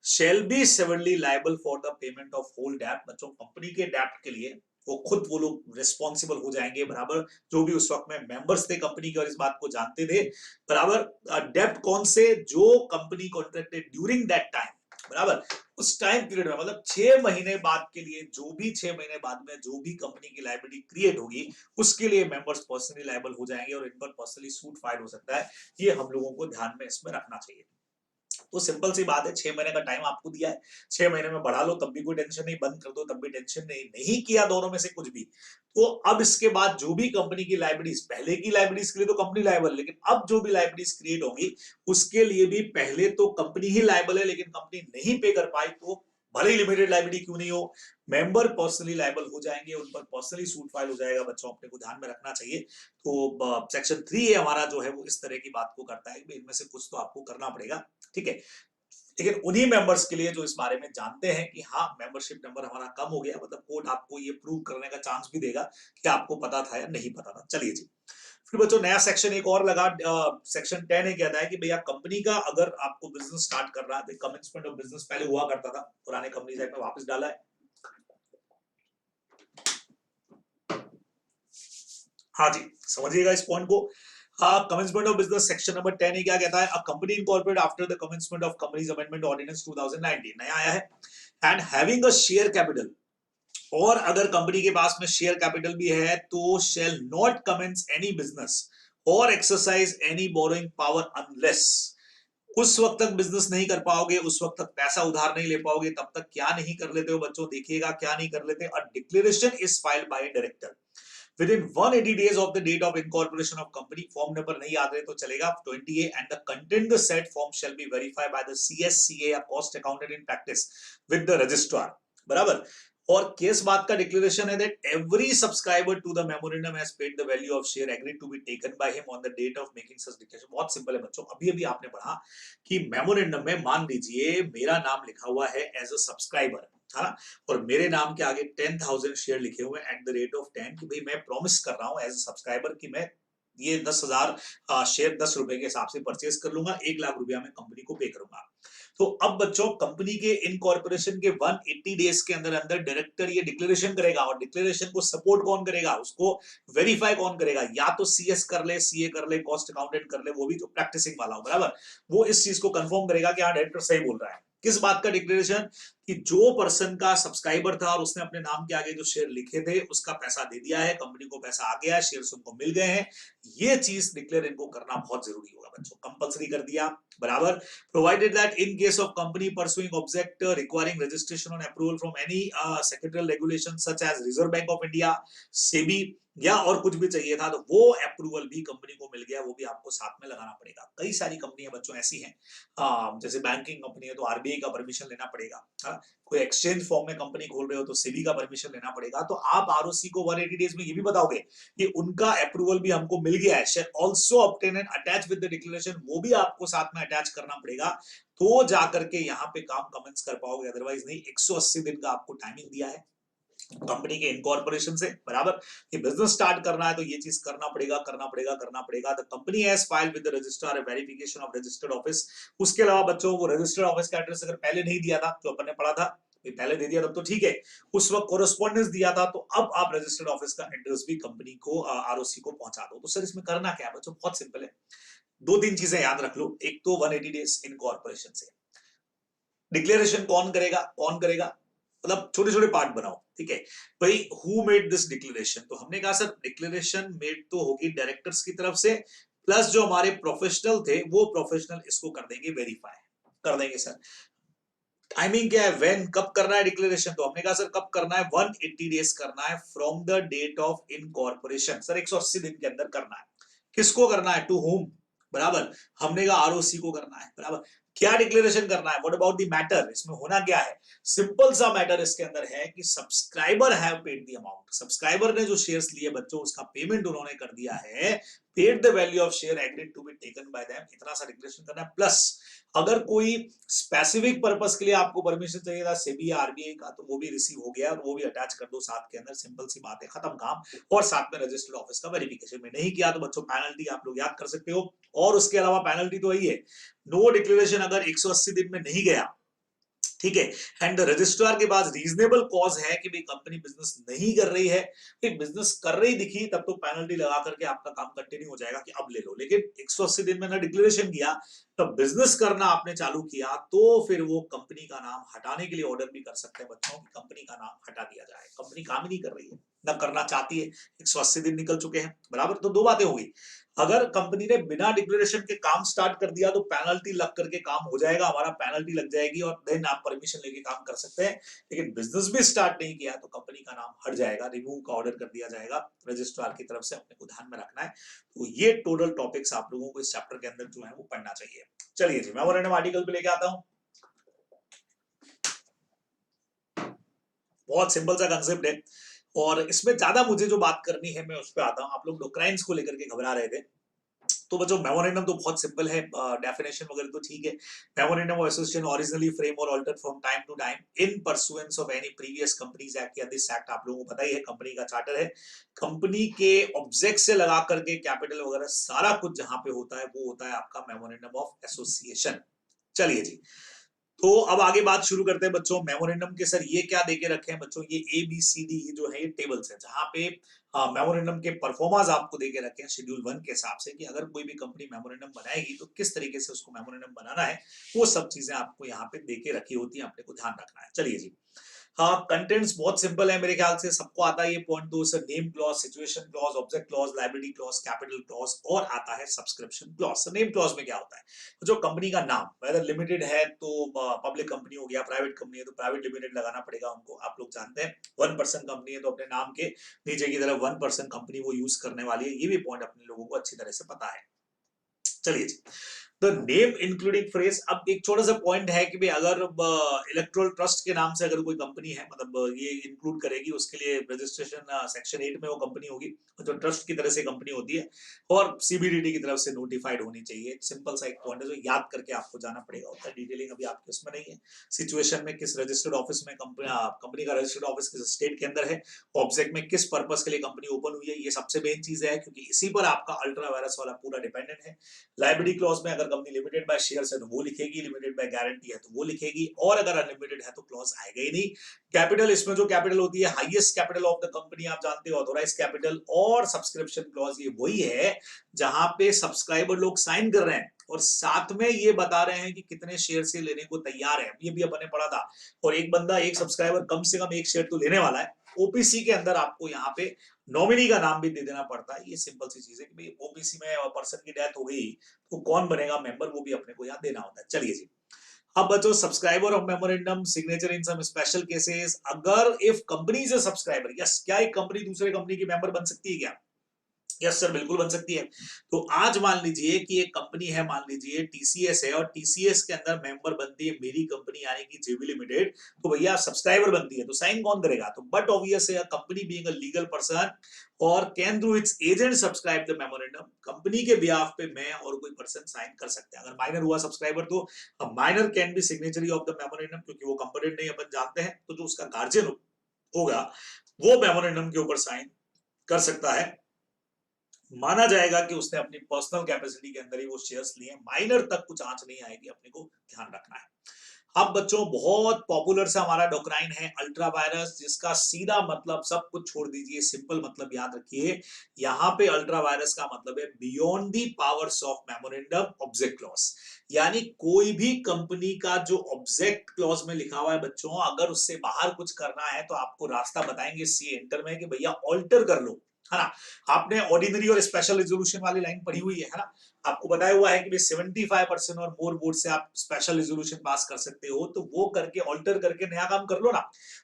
shall be severely liable for the payment of whole debt। बच्चों कंपनी के डेप्ट के लिए वो लोग रिस्पॉन्सिबल हो जाएंगे, बराबर, जो भी उस वक्त में मेंबर्स थे कंपनी के और इस बात को जानते थे, बराबर। डेप्ट कौन से, जो company contracted during that time, बराबर, उस टाइम पीरियड में, मतलब 6 महीने बाद के लिए, जो भी 6 महीने बाद में जो भी कंपनी की लायबिलिटी क्रिएट होगी उसके लिए मेंबर्स पर्सनली लायबल हो जाएंगे और इन पर पर्सनली सूट फाइल हो सकता है, ये हम लोगों को ध्यान में इसमें रखना चाहिए। तो सिंपल सी बात है, 6 महीने का टाइम आपको दिया है, 6 महीने में बढ़ा लो तब भी कोई टेंशन नहीं, बंद कर दो तब भी टेंशन नहीं, नहीं किया दोनों में से कुछ भी, तो अब इसके बाद जो भी कंपनी की लायबिलिटीज, पहले की लायबिलिटीज के लिए तो कंपनी लायबल, लेकिन अब जो भी लायबिलिटीज क्रिएट होंगी उसके लिए भी पहले तो कंपनी ही लायबल है, लेकिन कंपनी नहीं पे कर पाई तो भले ही लिमिटेड लायबिलिटी क्यों नहीं हो, मेंबर पर्सनली लायबल हो जाएंगे, उन पर पर्सनली सूट फाइल हो जाएगा, बच्चों अपने को ध्यान में रखना चाहिए। तो सेक्शन 3 हमारा जो है वो इस तरह की बात को करता है कि इनमें से कुछ तो आपको करना पड़ेगा, ठीक है, लेकिन उन्हीं मेंबर्स के लिए जो इस बारे में जानते हैं कि हाँ मेंबरशिप नंबर हमारा कम हो गया, मतलब कोर्ट आपको ये प्रूव करने का चांस भी देगा कि आपको पता था या नहीं पता था। चलिए जी, फिर बच्चों नया सेक्शन एक और लगा, सेक्शन 10 कहता है कि भैया कंपनी का अगर आपको बिजनेस स्टार्ट कर रहा है तो कमेंसमेंट ऑफ बिजनेस पहले हुआ करता था, पुराने कंपनीज एक्ट में वापस डाला है। हाँ जी, समझिएगा इस पॉइंट को। Commencement of business section number 10 क्या कहता है, a company incorporate after the commencement of companies amendment ordinance 2019, नया आया है, and having a share capital, और अगर कंपनी के पास में शेयर कैपिटल भी है तो shall not commence any business और exercise any borrowing power unless, उस वक्त तक बिजनेस नहीं कर पाओगे, उस वक्त तक पैसा उधार नहीं ले पाओगे, तब तक क्या नहीं कर लेते हो बच्चों, देखिएगा क्या नहीं कर लेते, a declaration is filed by director within 180 days of the date of incorporation of company, form number नहीं याद रहे तो चलेगा, 20A, and the content the said form shall be verified by the CSCA या cost accountant in practice with the registrar, बराबर, और किस बात का डिक्लेरेशन है? That every subscriber to the memorandum has paid the value of share agreed to be taken by him on the date of making such declaration. बहुत simple है बच्चों, अभी अभी आपने पढ़ा कि मेमोरेंडम में मान लीजिए मेरा नाम लिखा हुआ है एज अ सब्सक्राइबर, है ना, और मेरे नाम के आगे 10,000 शेयर लिखे हुए हैं एट द रेट ऑफ 10 कि भाई मैं प्रॉमिस कर रहा हूं एज अ सब्सक्राइबर कि मैं ये 10,000 शेयर 10 रुपए के हिसाब से परचेज कर लूंगा, 1 लाख रुपया मैं कंपनी को पे करूंगा। तो अब बच्चों कंपनी के इनकॉर्पोरेशन के 180 डेज के अंदर अंदर डायरेक्टर ये डिक्लेरेशन करेगा, और डिक्लेरेशन को सपोर्ट कौन करेगा, उसको वेरीफाई कौन करेगा? या तो सीएस कर ले, सीए कर ले, कॉस्ट अकाउंटेंट कर ले, वो भी जो प्रैक्टिसिंग वाला हो, बराबर, वो इस चीज को कंफर्म करेगा कि हाँ डायरेक्टर सही बोल रहा है। किस बात का डिक्लेरेशन? कि जो पर्सन का सब्सक्राइबर था और उसने अपने नाम के आगे जो शेयर लिखे थे उसका पैसा दे दिया है, कंपनी को पैसा आ गया है, शेयर्स उनको मिल गए हैं, ये चीज डिक्लेयर इनको करना बहुत जरूरी होगा बच्चों, कंपलसरी कर दिया, बराबर। Provided that in case of company pursuing object requiring registration on approval from any secretarial regulation such as Reserve Bank of India, SEBI या और कुछ भी चाहिए था, तो वो अप्रूवल भी कंपनी को मिल गया, वो भी आपको साथ में लगाना पड़ेगा। कई सारी कंपनियां बच्चों ऐसी हैं, जैसे बैंकिंग कंपनी है तो आरबीआई का परमिशन लेना पड़ेगा, कोई एक्सचेंज फॉर्म में कंपनी खोल रहे हो तो सेबी का परमिशन लेना पड़ेगा। तो आप आरओसी को 180 डेज में ये भी बताओगे कि उनका अप्रूवल भी हमको मिल गया है, share also obtain and attach with the declaration, वो भी आपको साथ में अटैच करना पड़ेगा, तो जाकर के यहाँ पे काम कमेंस कर पाओगे, अदरवाइज नहीं। 180 दिन का आपको टाइमिंग दिया है कंपनी के इनकॉर्पोरेशन से, बराबर, कि बिजनेस स्टार्ट करना है तो ये चीज करना पड़ेगा, करना पड़ेगा, करना पड़ेगा। The company has filed with the registrar verification of registered office. उसके अलावा बच्चों वो रजिस्टर्ड ऑफिस का एड्रेस अगर पहले नहीं दिया था, जो अपन ने पढ़ा था, पहले दे दिया तब तो ठीक है, उस वक्त कोरेस्पोंडेंस दिया था, तो अब आप रजिस्टर्ड ऑफिस का एड्रेस भी कंपनी को आरओसी को पहुंचा दो। तो सर इसमें करना क्या है बच्चों? बहुत सिंपल है, दो तीन चीजें याद रख लो। एक तो 180 डेज इनकॉर्पोरेशन से डिक्लेरेशन कौन करेगा, कौन करेगा, मतलब छोटे छोटे पार्ट बनाओ, ठीक है भाई। Who made this declaration? तो हमने कहा सर डिक्लेरेशन मेड तो होगी डायरेक्टर्स की तरफ से, प्लस जो हमारे प्रोफेशनल थे वो प्रोफेशनल इसको कर देंगे, वेरीफाई कर देंगे। सर टाइमिंग क्या है, व्हेन, कब करना है डिक्लेरेशन? तो हमने कहा सर कब करना है, 180 डेज करना है from the date of incorporation. Sir 180 दिन के अंदर करना है। किसको करना है? टू होम, बराबर, हमने कहा आरओसी को करना है, बराबर। क्या डिक्लेरेशन करना है? What about the matter? इसमें होना क्या है? सिंपल सा मैटर इसके अंदर है कि subscriber have paid the amount, subscriber ने जो शेयर्स लिए बच्चों उसका पेमेंट उन्होंने कर दिया है, paid the value of share agreed to be taken by them, इतना सा डिक्लेरेशन करना है। प्लस अगर कोई स्पेसिफिक पर्पस के लिए आपको परमिशन चाहिए था सेबी या आरबीआई का, तो वो भी रिसीव हो गया और वो भी अटैच कर दो साथ के अंदर, सिंपल सी बात है, खत्म काम। और साथ में रजिस्टर्ड ऑफिस का वेरिफिकेशन में नहीं किया तो बच्चों पेनल्टी आप लोग याद कर सकते हो। और उसके अलावा पेनल्टी तो वही है, नो डिक्लेरेशन अगर 180 दिन में नहीं गया, ठीक है, एंड द रजिस्ट्रार के पास रीजनेबल कॉज है कि भाई कंपनी बिजनेस नहीं कर रही है, फिर बिजनेस कर रही दिखी, तब तो पेनल्टी लगा करके आपका काम कंटिन्यू हो जाएगा कि अब ले लो। लेकिन 180 दिन में ना डिक्लेरेशन किया, तब बिजनेस करना आपने चालू किया, तो फिर वो कंपनी का नाम हटाने के लिए ऑर्डर भी कर सकते हैं बच्चों, की कंपनी का नाम हटा दिया जाए। कंपनी काम ही नहीं कर रही है, ना करना चाहती है, 180 दिन निकल चुके हैं, बराबर। तो दो बातें होगी, अगर कंपनी ने बिना डिक्लेरेशन के काम स्टार्ट कर दिया तो पेनल्टी लग करके काम हो जाएगा, हमारा पेनल्टी लग जाएगी और देन आप परमिशन लेके काम कर सकते हैं। लेकिन बिजनेस भी स्टार्ट नहीं किया तो कंपनी का नाम हट जाएगा, रिमूव का ऑर्डर कर दिया जाएगा रजिस्ट्रार की तरफ से, अपने को ध्यान में रखना है। तो ये टोटल टॉपिक्स आप लोगों को इस चैप्टर के अंदर जो है वो पढ़ना चाहिए। चलिए जी, मेमोरेंडम आर्टिकल पे लेके आता हूं। बहुत सिंपल सा कंसेप्ट है और इसमें ज्यादा मुझे जो बात करनी है मैं उस पर आता हूं। आप लोग डोक्राइंस को लेकर के घबरा रहे थे, तो बच्चों मेमोरेंडम तो बहुत सिंपल है, डेफिनेशन वगैरह तो ठीक है। Memorandum of association originally frame और altered from time to time in pursuance of any previous companies act या दिस एक्ट। आप लोगों को पता ही है कंपनी का चार्टर है, कंपनी के ऑब्जेक्ट से लगा करके कैपिटल वगैरह सारा कुछ जहां पे होता है वो होता है आपका मेमोरेंडम ऑफ एसोसिएशन। चलिए जी, तो अब आगे बात शुरू करते हैं बच्चों। मेमोरेंडम के सर ये क्या देके रखे हैं बच्चों, ये ए बी सी डी जो है ये टेबल्स है, जहां पे मेमोरेंडम के परफॉर्मास आपको देके रखे हैं शेड्यूल 1 के हिसाब से, कि अगर कोई भी कंपनी मेमोरेंडम बनाएगी तो किस तरीके से उसको मेमोरेंडम बनाना है, वो सब चीजें आपको यहाँ पे देके रखी होती है, अपने को ध्यान रखना है। चलिए जी, हाँ कंटेंट्स बहुत सिंपल है, मेरे ख्याल से सबको आता है ये पॉइंट। दो sir, name clause, situation clause, object clause, liability clause, capital clause और आता है subscription clause. Sir name clause में क्या होता है, जो कंपनी का नाम, वेदर लिमिटेड है तो पब्लिक कंपनी हो गया, प्राइवेट कंपनी है तो प्राइवेट लिमिटेड लगाना पड़ेगा उनको, आप लोग जानते हैं। 1% कंपनी है तो अपने नाम के नीचे की तरफ 1% कंपनी वो यूज करने वाली है, ये भी पॉइंट अपने लोगों को अच्छी तरह से पता है। चलिए जी, द नेम इंक्लूडिंग फ्रेज। अब एक छोटा सा पॉइंट है कि भाई अगर इलेक्टोरल ट्रस्ट के नाम से अगर कोई कंपनी है, मतलब ये इंक्लूड करेगी, उसके लिए रजिस्ट्रेशन सेक्शन 8 में वो कंपनी होगी, जो ट्रस्ट की तरह से कंपनी होती है, और सीबीडीटी की तरफ से नोटिफाइड होनी चाहिए। सिंपल सा एक पॉइंट है जो याद करके आपको जाना पड़ेगा, होता है डिटेलिंग अभी आपके उसमें नहीं है। सिचुएशन में किस रजिस्टर्ड ऑफिस में कंपनी का रजिस्टर्ड ऑफिस किस स्टेट के अंदर है, ऑब्जेक्ट में किस पर्पस के लिए कंपनी ओपन हुई है, ये सबसे मेन चीज है, क्योंकि इसी पर आपका अल्ट्रा वायरस वाला पूरा डिपेंडेंट है। लाइबिलिटी क्लॉज में अगर कंपनी लिमिटेड बाय शेयर्स है तो वो लिखेगी, लिमिटेड बाय गारंटी है तो वो लिखेगी, और अगर अनलिमिटेड है तो क्लॉज आएगा ही नहीं। कैपिटल, इसमें जो कैपिटल होती है, highest capital of the company आप जानते हो, ऑथोराइज कैपिटल। और सब्सक्रिप्शन क्लॉज ये वही है जहां पे सब्सक्राइबर लोग साइन कर रहे हैं और साथ में ये बता रहे हैं कि कितने शेयर से लेने को तैयार है। ये भी अपने पढ़ा था। और एक बंदा, एक सब्सक्राइबर कम से कम एक शेयर तो लेने वाला है। ओपीसी के अंदर आपको यहाँ पे नॉमिनी का नाम भी दे देना पड़ता है। ये सिंपल सी चीज है कि भाई ओबीसी में पर्सन की डेथ हो गई तो कौन बनेगा मेंबर, वो भी अपने को यहाँ देना होता है। चलिए जी, अब बच्चों, subscriber of memorandum signature in some special cases. अगर if company is a subscriber, yes, क्या एक कंपनी दूसरे कंपनी की मेंबर बन सकती है क्या? यस सर, बिल्कुल बन सकती है। तो आज मान लीजिए कि एक कंपनी है, मान लीजिए टीसीएस है, और टीसीएस के अंदर मेंबर बनती है मेरी कंपनी यानी कि जेबी लिमिटेड, तो भैया सब्सक्राइबर बनती है, तो साइन कौन करेगा? तो बट ऑब्वियस है, company being a legal person और can through its agent subscribe the memorandum, company के बिहाफ पे मैं और कोई पर्सन साइन कर सकते हैं। अगर माइनर हुआ सब्सक्राइबर तो minor can be signatory of the memorandum, क्योंकि वो कंपोनेंट नहीं अपन जानते हैं, तो जो उसका गार्जियन होगा वो मेमोरेंडम के ऊपर साइन कर सकता है। माना जाएगा कि उसने अपनी पर्सनल कैपेसिटी के अंदर ही वो शेयर्स लिए, माइनर तक कुछ आंच नहीं आएगी, अपने को ध्यान रखना है। अब बच्चों, बहुत पॉपुलर सा हमारा डोक्राइन है अल्ट्रा वायरस, जिसका सीधा मतलब, सब कुछ छोड़ दीजिए, सिंपल मतलब याद रखिए। यहाँ पे अल्ट्रा वायरस का मतलब है beyond the powers of memorandum object clause. यानी कोई भी कंपनी का जो ऑब्जेक्ट क्लॉज में लिखा हुआ है बच्चों, अगर उससे बाहर कुछ करना है तो आपको रास्ता बताएंगे सी एंटर में कि भैया ऑल्टर कर लो, है ना। आपने ऑर्डिनरी और स्पेशल रेजोल्यूशन वाली लाइन पढ़ी हुई है ना। आपको बताया हुआ है कि 75% और मोर वोट से आप स्पेशल रेजोल्यूशन पास कर सकते हो, तो वो करके ऑल्टर करके नया काम कर लो ना।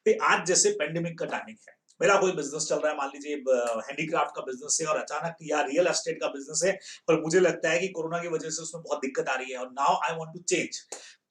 तो आज जैसे पेंडेमिक का टाइमिंग है, मेरा कोई बिजनेस चल रहा है, मान लीजिए हैंडीक्राफ्ट का बिजनेस है, और अचानक या रियल एस्टेट का बिजनेस है, पर मुझे लगता है कि कोरोना की वजह से उसमें बहुत दिक्कत आ रही है, और now I want to change.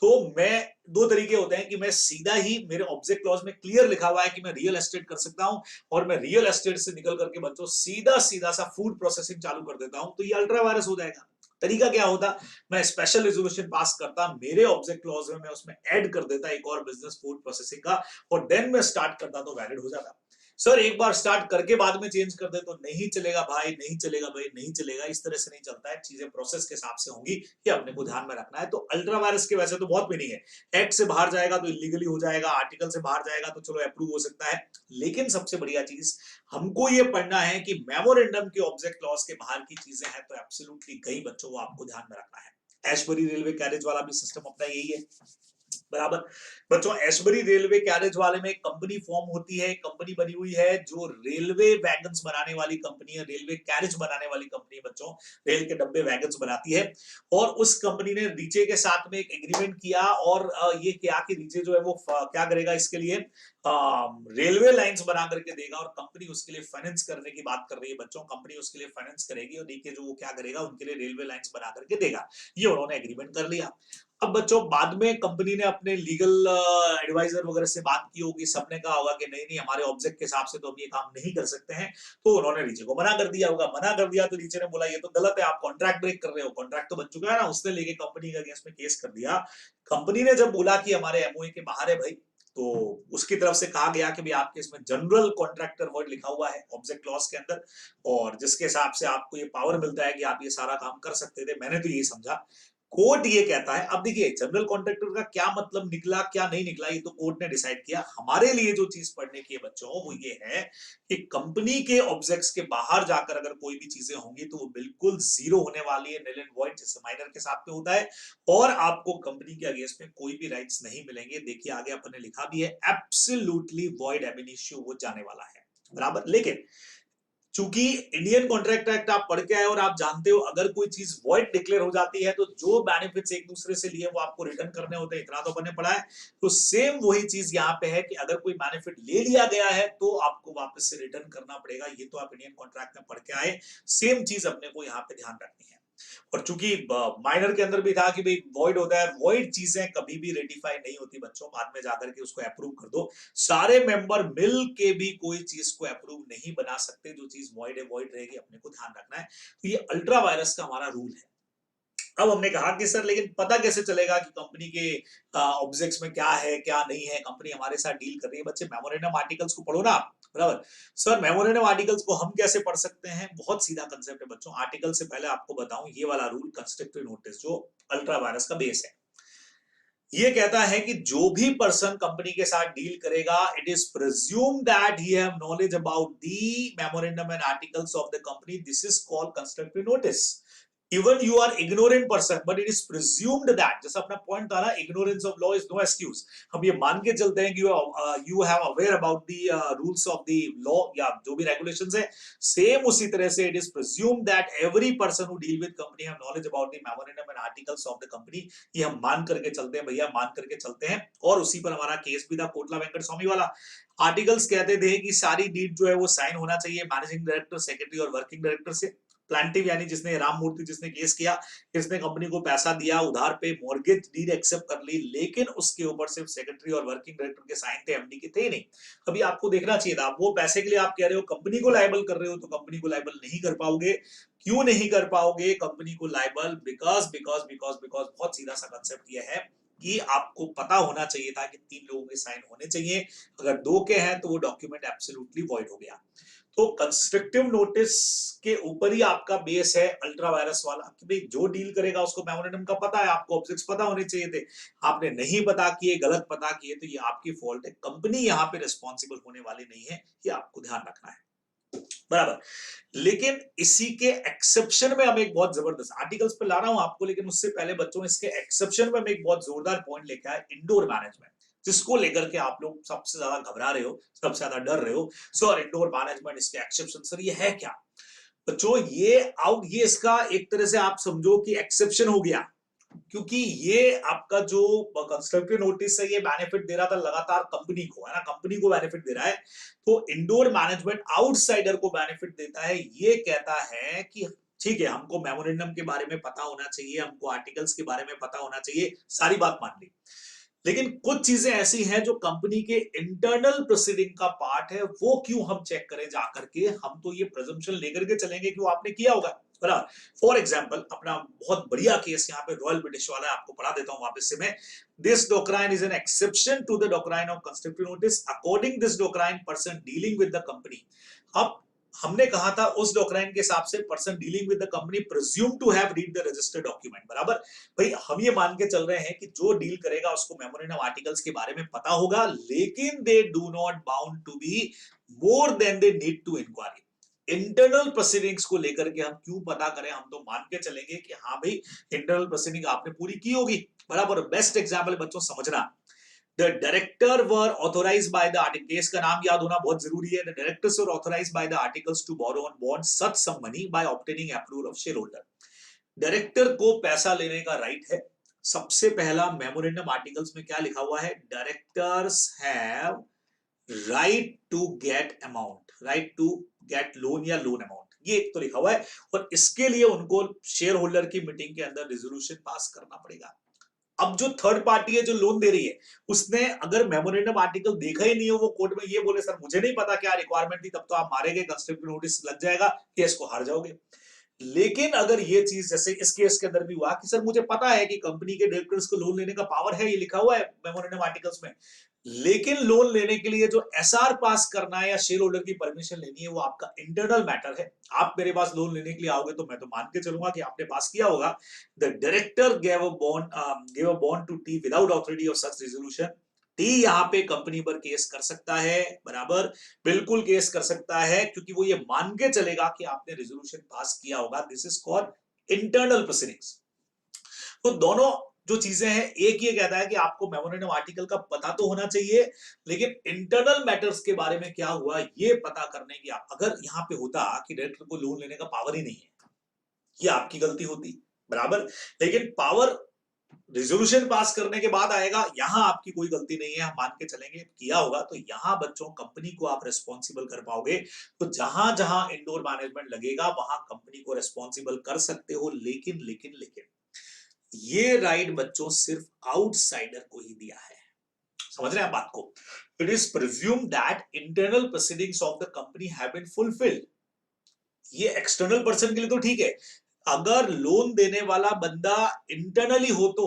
तो मैं, दो तरीके होते हैं कि मैं सीधा ही, मेरे ऑब्जेक्ट क्लॉज में क्लियर लिखा हुआ है कि मैं रियल एस्टेट कर सकता हूं, और मैं रियल एस्टेट से निकल करके बच्चों सीधा सीधा सा फूड प्रोसेसिंग चालू कर देता हूं, तो ये अल्ट्रा वायरस हो जाएगा। तरीका क्या होता, मैं स्पेशल रेजोल्यूशन पास करता, मेरे ऑब्जेक्ट क्लॉज में मैं उसमें ऐड कर देता एक और बिजनेस फूड प्रोसेसिंग का, और देन मैं स्टार्ट करता तो वैलिड हो जाता। सर एक बार स्टार्ट करके बाद में चेंज कर दे तो नहीं चलेगा भाई, नहीं चलेगा भाई, नहीं चलेगा, इस तरह से नहीं चलता है, चीजें प्रोसेस के हिसाब से होंगी, ये अपने को ध्यान में रखना है। तो अल्ट्रा वायरस के वैसे तो बहुत मीनिंग है, एक्ट से बाहर जाएगा तो इलीगली हो जाएगा, आर्टिकल से बाहर जाएगा तो चलो अप्रूव हो सकता है, लेकिन सबसे बढ़िया चीज हमको ये पढ़ना है कि मेमोरेंडम के ऑब्जेक्ट क्लॉज के बाहर की चीजें हैं तो एब्सोल्युटली गई बच्चों, वो आपको ध्यान में रखना है। एशबरी रेलवे कैरेज वाला भी सिस्टम अपना यही है, बराबर। बच्चों, एशबरी रेलवे कैरेज वाले में एक कंपनी फॉर्म होती है, कंपनी बनी हुई है जो रेलवे वैगन्स बनाने वाली कंपनी है, रेलवे कैरेज बनाने वाली कंपनी है बच्चों, रेल के डब्बे वैगन्स बनाती है। और उस कंपनी ने रीचे के साथ में एक एग्रीमेंट किया, और ये क्या कि रीचे जो है वो क्या करेगा इसके लिए, रेलवे लाइंस बना करके देगा, और कंपनी उसके लिए फाइनेंस करने की बात कर रही है बच्चों। कंपनी उसके लिए फाइनेंस करेगी, और डीके जो वो क्या करेगा, उनके लिए रेलवे लाइंस बना करके देगा। ये उन्होंने एग्रीमेंट कर लिया। अब बच्चों, बाद में कंपनी ने अपने लीगल एडवाइजर वगैरह से बात की होगी, सबने कहा होगा कि नहीं नहीं, हमारे ऑब्जेक्ट के हिसाब से तो हम ये काम नहीं कर सकते हैं, तो उन्होंने रीचे को मना कर दिया होगा। मना कर दिया तो रीचे ने बोला ये तो गलत है, आप कॉन्ट्रैक्ट ब्रेक कर रहे हो, कॉन्ट्रैक्ट तो बन चुका है ना, उसने लेके कंपनी के अगेंस्ट में केस कर दिया। कंपनी ने जब बोला कि हमारे एमओए के बाहर है भाई, तो उसकी तरफ से कहा गया कि भाई आपके इसमें जनरल कॉन्ट्रैक्टर वर्ड लिखा हुआ है ऑब्जेक्ट क्लॉज के अंदर, और जिसके हिसाब से आपको ये पावर मिलता है कि आप ये सारा काम कर सकते थे। मैंने तो यही समझा, कोर्ट ये कहता है। अब देखिए, जनरल कॉन्ट्रैक्टर का क्या मतलब निकला, क्या नहीं निकला, ये तो कोर्ट ने डिसाइड किया। हमारे लिए जो चीज पढ़ने की है बच्चों, वो ये है कि कंपनी के ऑब्जेक्ट्स के बाहर जाकर अगर कोई भी चीजें होंगी तो वो बिल्कुल जीरो होने वाली है, निल एंड वॉइड, जैसे माइनर के साथ पे होता है, और आपको कंपनी के अगेंस्ट में कोई भी राइट्स नहीं मिलेंगे। देखिए आगे अपन ने लिखा भी है, एब्सोल्युटली वॉइड एब इनिशियो वो जाने वाला है, बराबर। लेकिन चूंकि इंडियन कॉन्ट्रैक्ट एक्ट आप पढ़ के आए और आप जानते हो, अगर कोई चीज वॉइड डिक्लेयर हो जाती है तो जो बेनिफिट्स एक दूसरे से लिए वो आपको रिटर्न करने होते हैं, इतना तो अपने पढ़ा है। तो सेम वही चीज यहाँ पे है कि अगर कोई बेनिफिट ले लिया गया है तो आपको वापस से रिटर्न करना पड़ेगा, ये तो आप इंडियन कॉन्ट्रैक्ट में पढ़ के आए। सेम चीज अपने को यहाँ पे ध्यान रखनी है। और चूंकि माइनर के अंदर भी था कि भाई वॉइड होता है, वॉइड चीजें कभी भी रेटिफाई नहीं होती बच्चों, बाद में जाकर के उसको अप्रूव कर दो। सारे मेंबर मिल के भी कोई चीज को अप्रूव नहीं बना सकते, जो चीज वॉइड है वॉइड रहेगी, अपने को ध्यान रखना है। तो ये अल्ट्रा वायरस का हमारा रूल है। अब हमने कहा कि सर लेकिन पता कैसे चलेगा कि कंपनी के ऑब्जेक्ट्स में क्या है क्या नहीं है, कंपनी हमारे साथ डील कर रही है। बच्चे मेमोरेंडम आर्टिकल्स को पढ़ो ना आप, बराबर। सर मेमोरेंडम आर्टिकल्स को हम कैसे पढ़ सकते हैं? बहुत सीधा कंसेप्ट है बच्चों। आर्टिकल से पहले आपको बताऊं ये वाला रूल, कंस्ट्रक्टिव नोटिस, जो अल्ट्रा वायरस का बेस है, ये कहता है कि जो भी पर्सन कंपनी के साथ डील करेगा, it is presume that he have knowledge about the memorandum and articles of the company. This is called constructive notice. Even you are ignorant person, but it is presumed that, जैसा अपना point था ना, ignorance of law is no excuse। हम ये मान के चलते हैं कि you have aware about the rules of the law या जो भी regulations है, सेम उसी तरह से it is presumed that every person who deal with company have knowledge about the memorandum and articles of the company। ये हम मान करके चलते हैं भैया, मान करके चलते हैं। और उसी पर हमारा केस भी था कोटला वेंकट स्वामी वाला। आर्टिकल्स कहते थे कि सारी डीड जो है वो साइन होना चाहिए मैनेजिंग डायरेक्टर, सेक्रेटरी और वर्किंग डायरेक्टर से। प्लांटिव यानी जिसने, राम मूर्ति जिसने केस किया, इसने कंपनी को पैसा दिया उधार पे, मॉर्गेज डीड एक्सेप्ट कर ली, लेकिन उसके ऊपर सिर्फ सेक्रेटरी और वर्किंग डायरेक्टर के साइन थे, एमडी के थे नहीं। अभी आपको देखना चाहिए था, वो पैसे के लिए आप कह रहे हो कंपनी को लायबल कर रहे हो, तो कंपनी को लायबल नहीं कर पाओगे। क्यों नहीं कर पाओगे कंपनी को liable? Because because because because बहुत सीधा सा कंसेप्ट ये है कि आपको पता होना चाहिए था कि 3 लोगों के साइन होने चाहिए। अगर 2 के हैं तो वो डॉक्यूमेंट एब्सोल्युटली वॉइड हो गया। तो कंस्ट्रक्टिव नोटिस के ऊपर ही आपका बेस है अल्ट्रा वायरस वाला, कि भाई जो डील करेगा उसको मेमोरेंडम का पता है, आपको ऑब्जेक्ट्स पता होने चाहिए थे, आपने नहीं पता किए, गलत पता किए, तो ये आपकी फॉल्ट है। कंपनी यहाँ पे रिस्पॉन्सिबल होने वाली नहीं है, ये आपको ध्यान रखना है, बराबर। लेकिन इसी के एक्सेप्शन में हम एक बहुत जबरदस्त आर्टिकल्स पे ला रहा हूं आपको, लेकिन उससे पहले बच्चों इसके एक्सेप्शन में हम एक बहुत जोरदार पॉइंट लेके आए, इंडोर मैनेजमेंट, जिसको लेकर के आप लोग सबसे ज्यादा घबरा रहे हो, सबसे ज्यादा डर रहे हो। सर इंडोर मैनेजमेंट, इसके एक्सेप्शन, सर ये है क्या? बच्चों ये इसका एक तरह से आप समझो कि एक्सेप्शन हो गया, क्योंकि ये आपका जो कंस्ट्रक्टिव नोटिस है, ये बेनिफिट दे रहा था लगातार कंपनी को, है ना, कंपनी को बेनिफिट दे रहा है। तो इंडोर मैनेजमेंट आउटसाइडर को बेनिफिट देता है। ये कहता है कि ठीक है, हमको मेमोरेंडम के बारे में पता होना चाहिए, हमको आर्टिकल्स के बारे में पता होना चाहिए, सारी बात मान ली, लेकिन कुछ चीजें ऐसी हैं जो कंपनी के इंटरनल प्रोसीडिंग का पार्ट है, वो क्यों हम चेक करें जाकर के? हम तो ये प्रेजम्पशन लेकर के चलेंगे कि वो आपने किया होगा, बराबर। फॉर एग्जांपल अपना बहुत बढ़िया केस यहाँ पे रॉयल ब्रिटिश वाला है, आपको पढ़ा देता हूं वापस से मैं। This doctrine is an exception to the doctrine of constructive notice. According this doctrine, person dealing with the company, अब हमने कहा था उस डॉक्ट्राइन के हिसाब से person dealing with the company presume to have read the registered document, बराबर। भाई हम ये मान के चल रहे हैं कि जो डील करेगा उसको मेमोरेंडम आर्टिकल्स के बारे में पता होगा, लेकिन they do not bound to be more than they need to inquiry. Internal proceedings को लेकर के हम क्यों पता करें? हम तो मान के चलेंगे कि हाँ भाई इंटरनल प्रोसीडिंग आपने पूरी की होगी, बराबर। बेस्ट एग्जांपल बच्चों समझना, the director were authorised by the article, case का नाम याद होना बहुत जरूरी है। The directors were authorised by the articles to borrow on bond such sum money by obtaining approval of shareholder. Director को पैसा लेने का राइट है। सबसे पहला मेमोरेंडम आर्टिकल्स में क्या लिखा हुआ है? Directors have right to get amount, right to get loan या लोन अमाउंट, ये एक तो लिखा हुआ है। और इसके लिए उनको शेयर होल्डर की मीटिंग के अंदर रेजोल्यूशन पास करना पड़ेगा। अब जो थर्ड पार्टी है जो लोन दे रही है, उसने अगर मेमोरेंडम आर्टिकल देखा ही नहीं हो, वो कोर्ट में ये बोले सर मुझे नहीं पता क्या रिक्वायरमेंट थी, तब तो आप मारे गए, कंस्ट्रक्टिव नोटिस लग जाएगा, केस को हार जाओगे। लेकिन अगर ये चीज जैसे इस केस के अंदर भी हुआ कि सर मुझे पता है कि कंपनी के डायरेक्टर्स को लोन लेने का पावर है, ये लिखा हुआ है मेमोरेंडम आर्टिकल्स में, लेकिन लोन लेने के लिए जो एसआर पास करना है या शेयर होल्डर की परमिशन लेनी है, वो आपका इंटरनल मैटर है। आप मेरे पास लोन लेने के लिए आओगे तो मैं तो मान के चलूंगा कि आपने पास किया होगा। The director gave a bond to T without authority of such resolution। T यहाँ पे कंपनी पर केस कर सकता है, बराबर, बिल्कुल केस कर सकता है, क्योंकि वो ये मान के चलेगा कि आपने रेजोल्यूशन पास किया होगा। This is called internal proceedings. तो दोनों जो चीजें हैं, एक ये कहता है कि आपको मेमोरेंडम आर्टिकल का पता तो होना चाहिए, लेकिन इंटरनल मैटर्स के बारे में क्या हुआ ये पता करने की, अगर यहाँ पे होता कि डायरेक्टर को लोन लेने का पावर ही नहीं है, ये आपकी गलती होती, बराबर। लेकिन पावर रिजोल्यूशन पास करने के बाद आएगा, यहां आपकी कोई गलती नहीं है, हम मान के चलेंगे किया होगा, तो यहां बच्चों कंपनी को आप रिस्पॉन्सिबल कर पाओगे। तो जहां जहां इंडोर मैनेजमेंट लगेगा वहां कंपनी को रिस्पॉन्सिबल कर सकते हो, लेकिन लेकिन लेकिन ये राइट बच्चों सिर्फ आउटसाइडर को ही दिया है। समझ रहे हैं आप बात को? It is presume that internal proceedings of the company have been fulfilled. ये एक्सटर्नल पर्सन के लिए तो ठीक है, अगर लोन देने वाला बंदा इंटरनली हो तो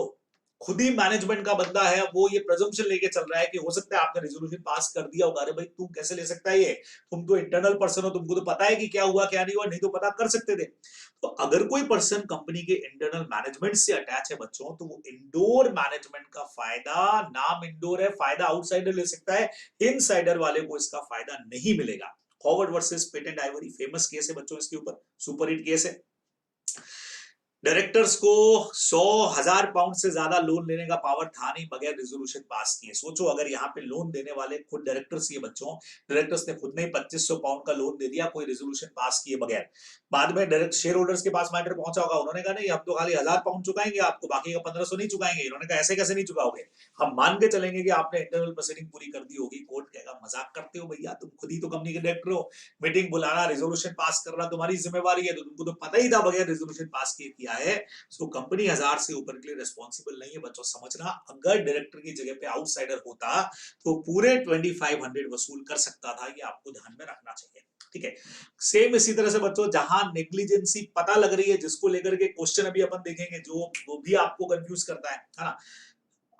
खुद ही मैनेजमेंट का बंदा है, वो ये प्रेजम्पशन लेके चल रहा है कि हो सकता है आपने रेजोल्यूशन पास कर दिया होगा, अरे भाई तू कैसे ले सकता है, ये तुम तो इंटरनल पर्सन हो, तुमको तो पता है कि क्या हुआ क्या नहीं हुआ, नहीं तो पता कर सकते थे। तो अगर कोई पर्सन कंपनी के इंटरनल मैनेजमेंट से अटैच है बच्चों, तो वो इंडोर मैनेजमेंट का फायदा, नाम इंडोर है, फायदा आउटसाइडर ले सकता है, इनसाइडर वाले को इसका फायदा नहीं मिलेगा। Howard versus patent Ivory famous case है बच्चों, इसके ऊपर सुपर हिट केस है। डायरेक्टर्स को 100,000 पाउंड से ज्यादा लोन लेने का पावर था नहीं बगैर रेजोल्यूशन पास किए। सोचो अगर यहाँ पे लोन देने वाले खुद डायरेक्टर्स ये बच्चों, डायरेक्टर्स ने खुद ने 2500 पाउंड का लोन दे दिया कोई रेजोल्यूशन पास किए बगैर। बाद में डायरेक्ट शेयर होल्डर्स के पास मैटर पहुंचा होगा, उन्होंने कहा नहीं हम तो खाली 1000 पाउंड चुकाएंगे आपको, बाकी का 1500 नहीं चुकाएंगे। इन्होंने कहा ऐसे कैसे नहीं चुकाओगे, हम मान के चलेंगे कि आपने इंटरनल प्रोसीडिंग पूरी कर दी होगी। कोर्ट कहेगा मजाक करते हो भैया, तुम खुद ही तो कंपनी के डायरेक्टर हो, मीटिंग बुलाना रेजोल्यूशन पास करना तुम्हारी जिम्मेवारी है, तो तुमको तो पता ही था बगैर रेजोल्यूशन पास किया है। सो कंपनी 1000 से ऊपर के लिए रिस्पॉन्सिबल नहीं है बच्चों, समझना। अगर डायरेक्टर की जगह पे आउटसाइडर होता तो पूरे 2500 वसूल कर सकता था, ये आपको ध्यान में रखना चाहिए। ठीक है, सेम इसी तरह से बच्चों जहां नेग्लिजेंसी पता लग रही है, जिसको लेकर के क्वेश्चन अभी अपन देखेंगे जो वो भी आपको कंफ्यूज करता है ना।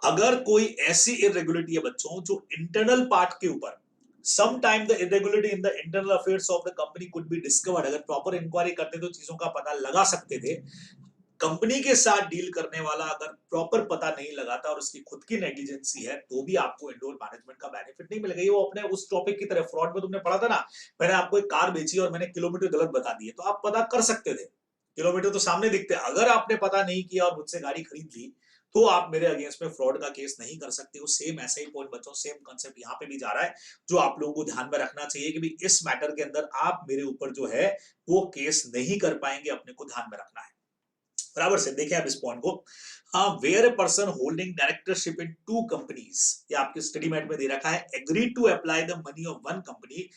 अगर कोई ऐसी इरेगुलरिटी है बच्चों जो इंटरनल पार्ट के ऊपर, sometime the irregularity in the internal affairs of the company could be discovered, अगर प्रॉपर इंक्वायरी करते तो चीजों का पता लगा सकते थे। कंपनी के साथ डील करने वाला अगर प्रॉपर पता नहीं लगाता और उसकी खुद की नेग्लिजेंसी है, तो भी आपको इंडोर मैनेजमेंट का बेनिफिट नहीं मिलेगा। ये वो अपने उस टॉपिक की तरह, फ्रॉड में तुमने पढ़ा था ना, मैंने आपको एक कार बेची और मैंने किलोमीटर गलत बता दिए, तो आप पता कर सकते थे, किलोमीटर तो सामने दिखते हैं। अगर आपने पता नहीं किया और मुझसे गाड़ी खरीद ली, तो आप मेरे अगेंस्ट में फ्रॉड का केस नहीं कर सकते हो। सेम ऐसा ही पॉइंट बच्चों, सेम कांसेप्ट यहाँ पे भी जा रहा है, जो आप लोगों को ध्यान में रखना चाहिए कि भी इस मैटर के अंदर आप मेरे ऊपर जो है वो केस नहीं कर पाएंगे, अपने को ध्यान में रखना है। बराबर से देखें आप इस पॉइंट को। हाँ, where a person holding directorship in two companies, ये आपके स्टडी मेट में दे रखा है, agree to apply the money of one company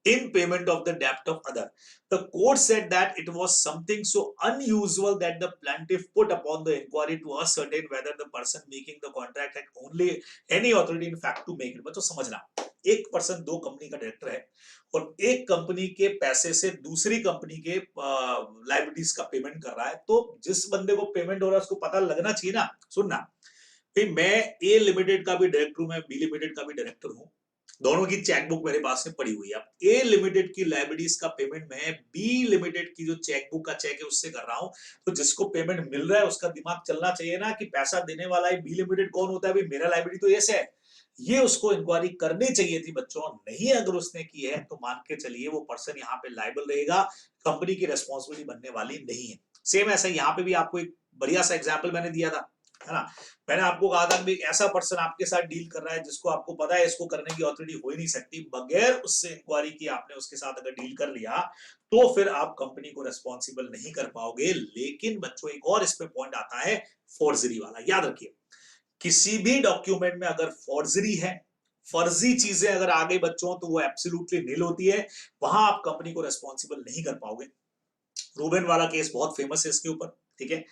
in payment of the debt of other. The court said that it was something so unusual that the plaintiff put upon the inquiry to ascertain whether the person making the contract had only any authority in fact to make it. बच्चों समझना, एक person दो company का director है और एक company के पैसे से दूसरी कंपनी के लाइबिलिटीज का पेमेंट कर रहा है, तो जिस बंदे को पेमेंट हो रहा है उसको पता लगना चाहिए ना। सुनना भाई, मैं ए लिमिटेड का भी डायरेक्टर हूं, मैं बी लिमिटेड का भी डायरेक्टर हूं, दोनों की चेकबुक मेरे पास में पड़ी हुई है। अब ए लिमिटेड की लाइबिलिटीज का पेमेंट मैं बी लिमिटेड की जो चेकबुक का चेक है उससे कर रहा हूं, तो जिसको पेमेंट मिल रहा है उसका दिमाग चलना चाहिए ना कि पैसा देने वाला है बी लिमिटेड कौन होता है, भाई मेरा लाइबिलिटी तो ऐसे है। ये उसको इंक्वायरी करनी चाहिए थी बच्चों, नहीं अगर उसने की है तो मान के चलिए वो पर्सन यहाँ पे लाइबल रहेगा, कंपनी की रेस्पॉन्सिबिलिटी बनने वाली नहीं है। सेम ऐसा यहाँ पे भी आपको एक बढ़िया सा एग्जाम्पल मैंने दिया था, है ना। मैंने आपको कहा था कि ऐसा पर्सन आपके साथ डील कर रहा है जिसको आपको पता है इसको करने की ऑथोरिटी हो ही नहीं सकती, बगैर उससे इंक्वायरी की आपने उसके साथ अगर डील कर लिया तो फिर आप कंपनी को रेस्पॉन्सिबल नहीं कर पाओगे। लेकिन बच्चों एक और इस पे पॉइंट आता है, फॉर्जरी वाला। याद रखिए, किसी भी डॉक्यूमेंट में अगर फॉर्जरी है, फर्जी चीजें अगर आ गई बच्चों, तो वो एब्सोल्युटली नील होती है, वहां आप कंपनी को रेस्पॉन्सिबल नहीं कर पाओगे। रूबेन वाला केस बहुत फेमस है इसके ऊपर, ठीक है।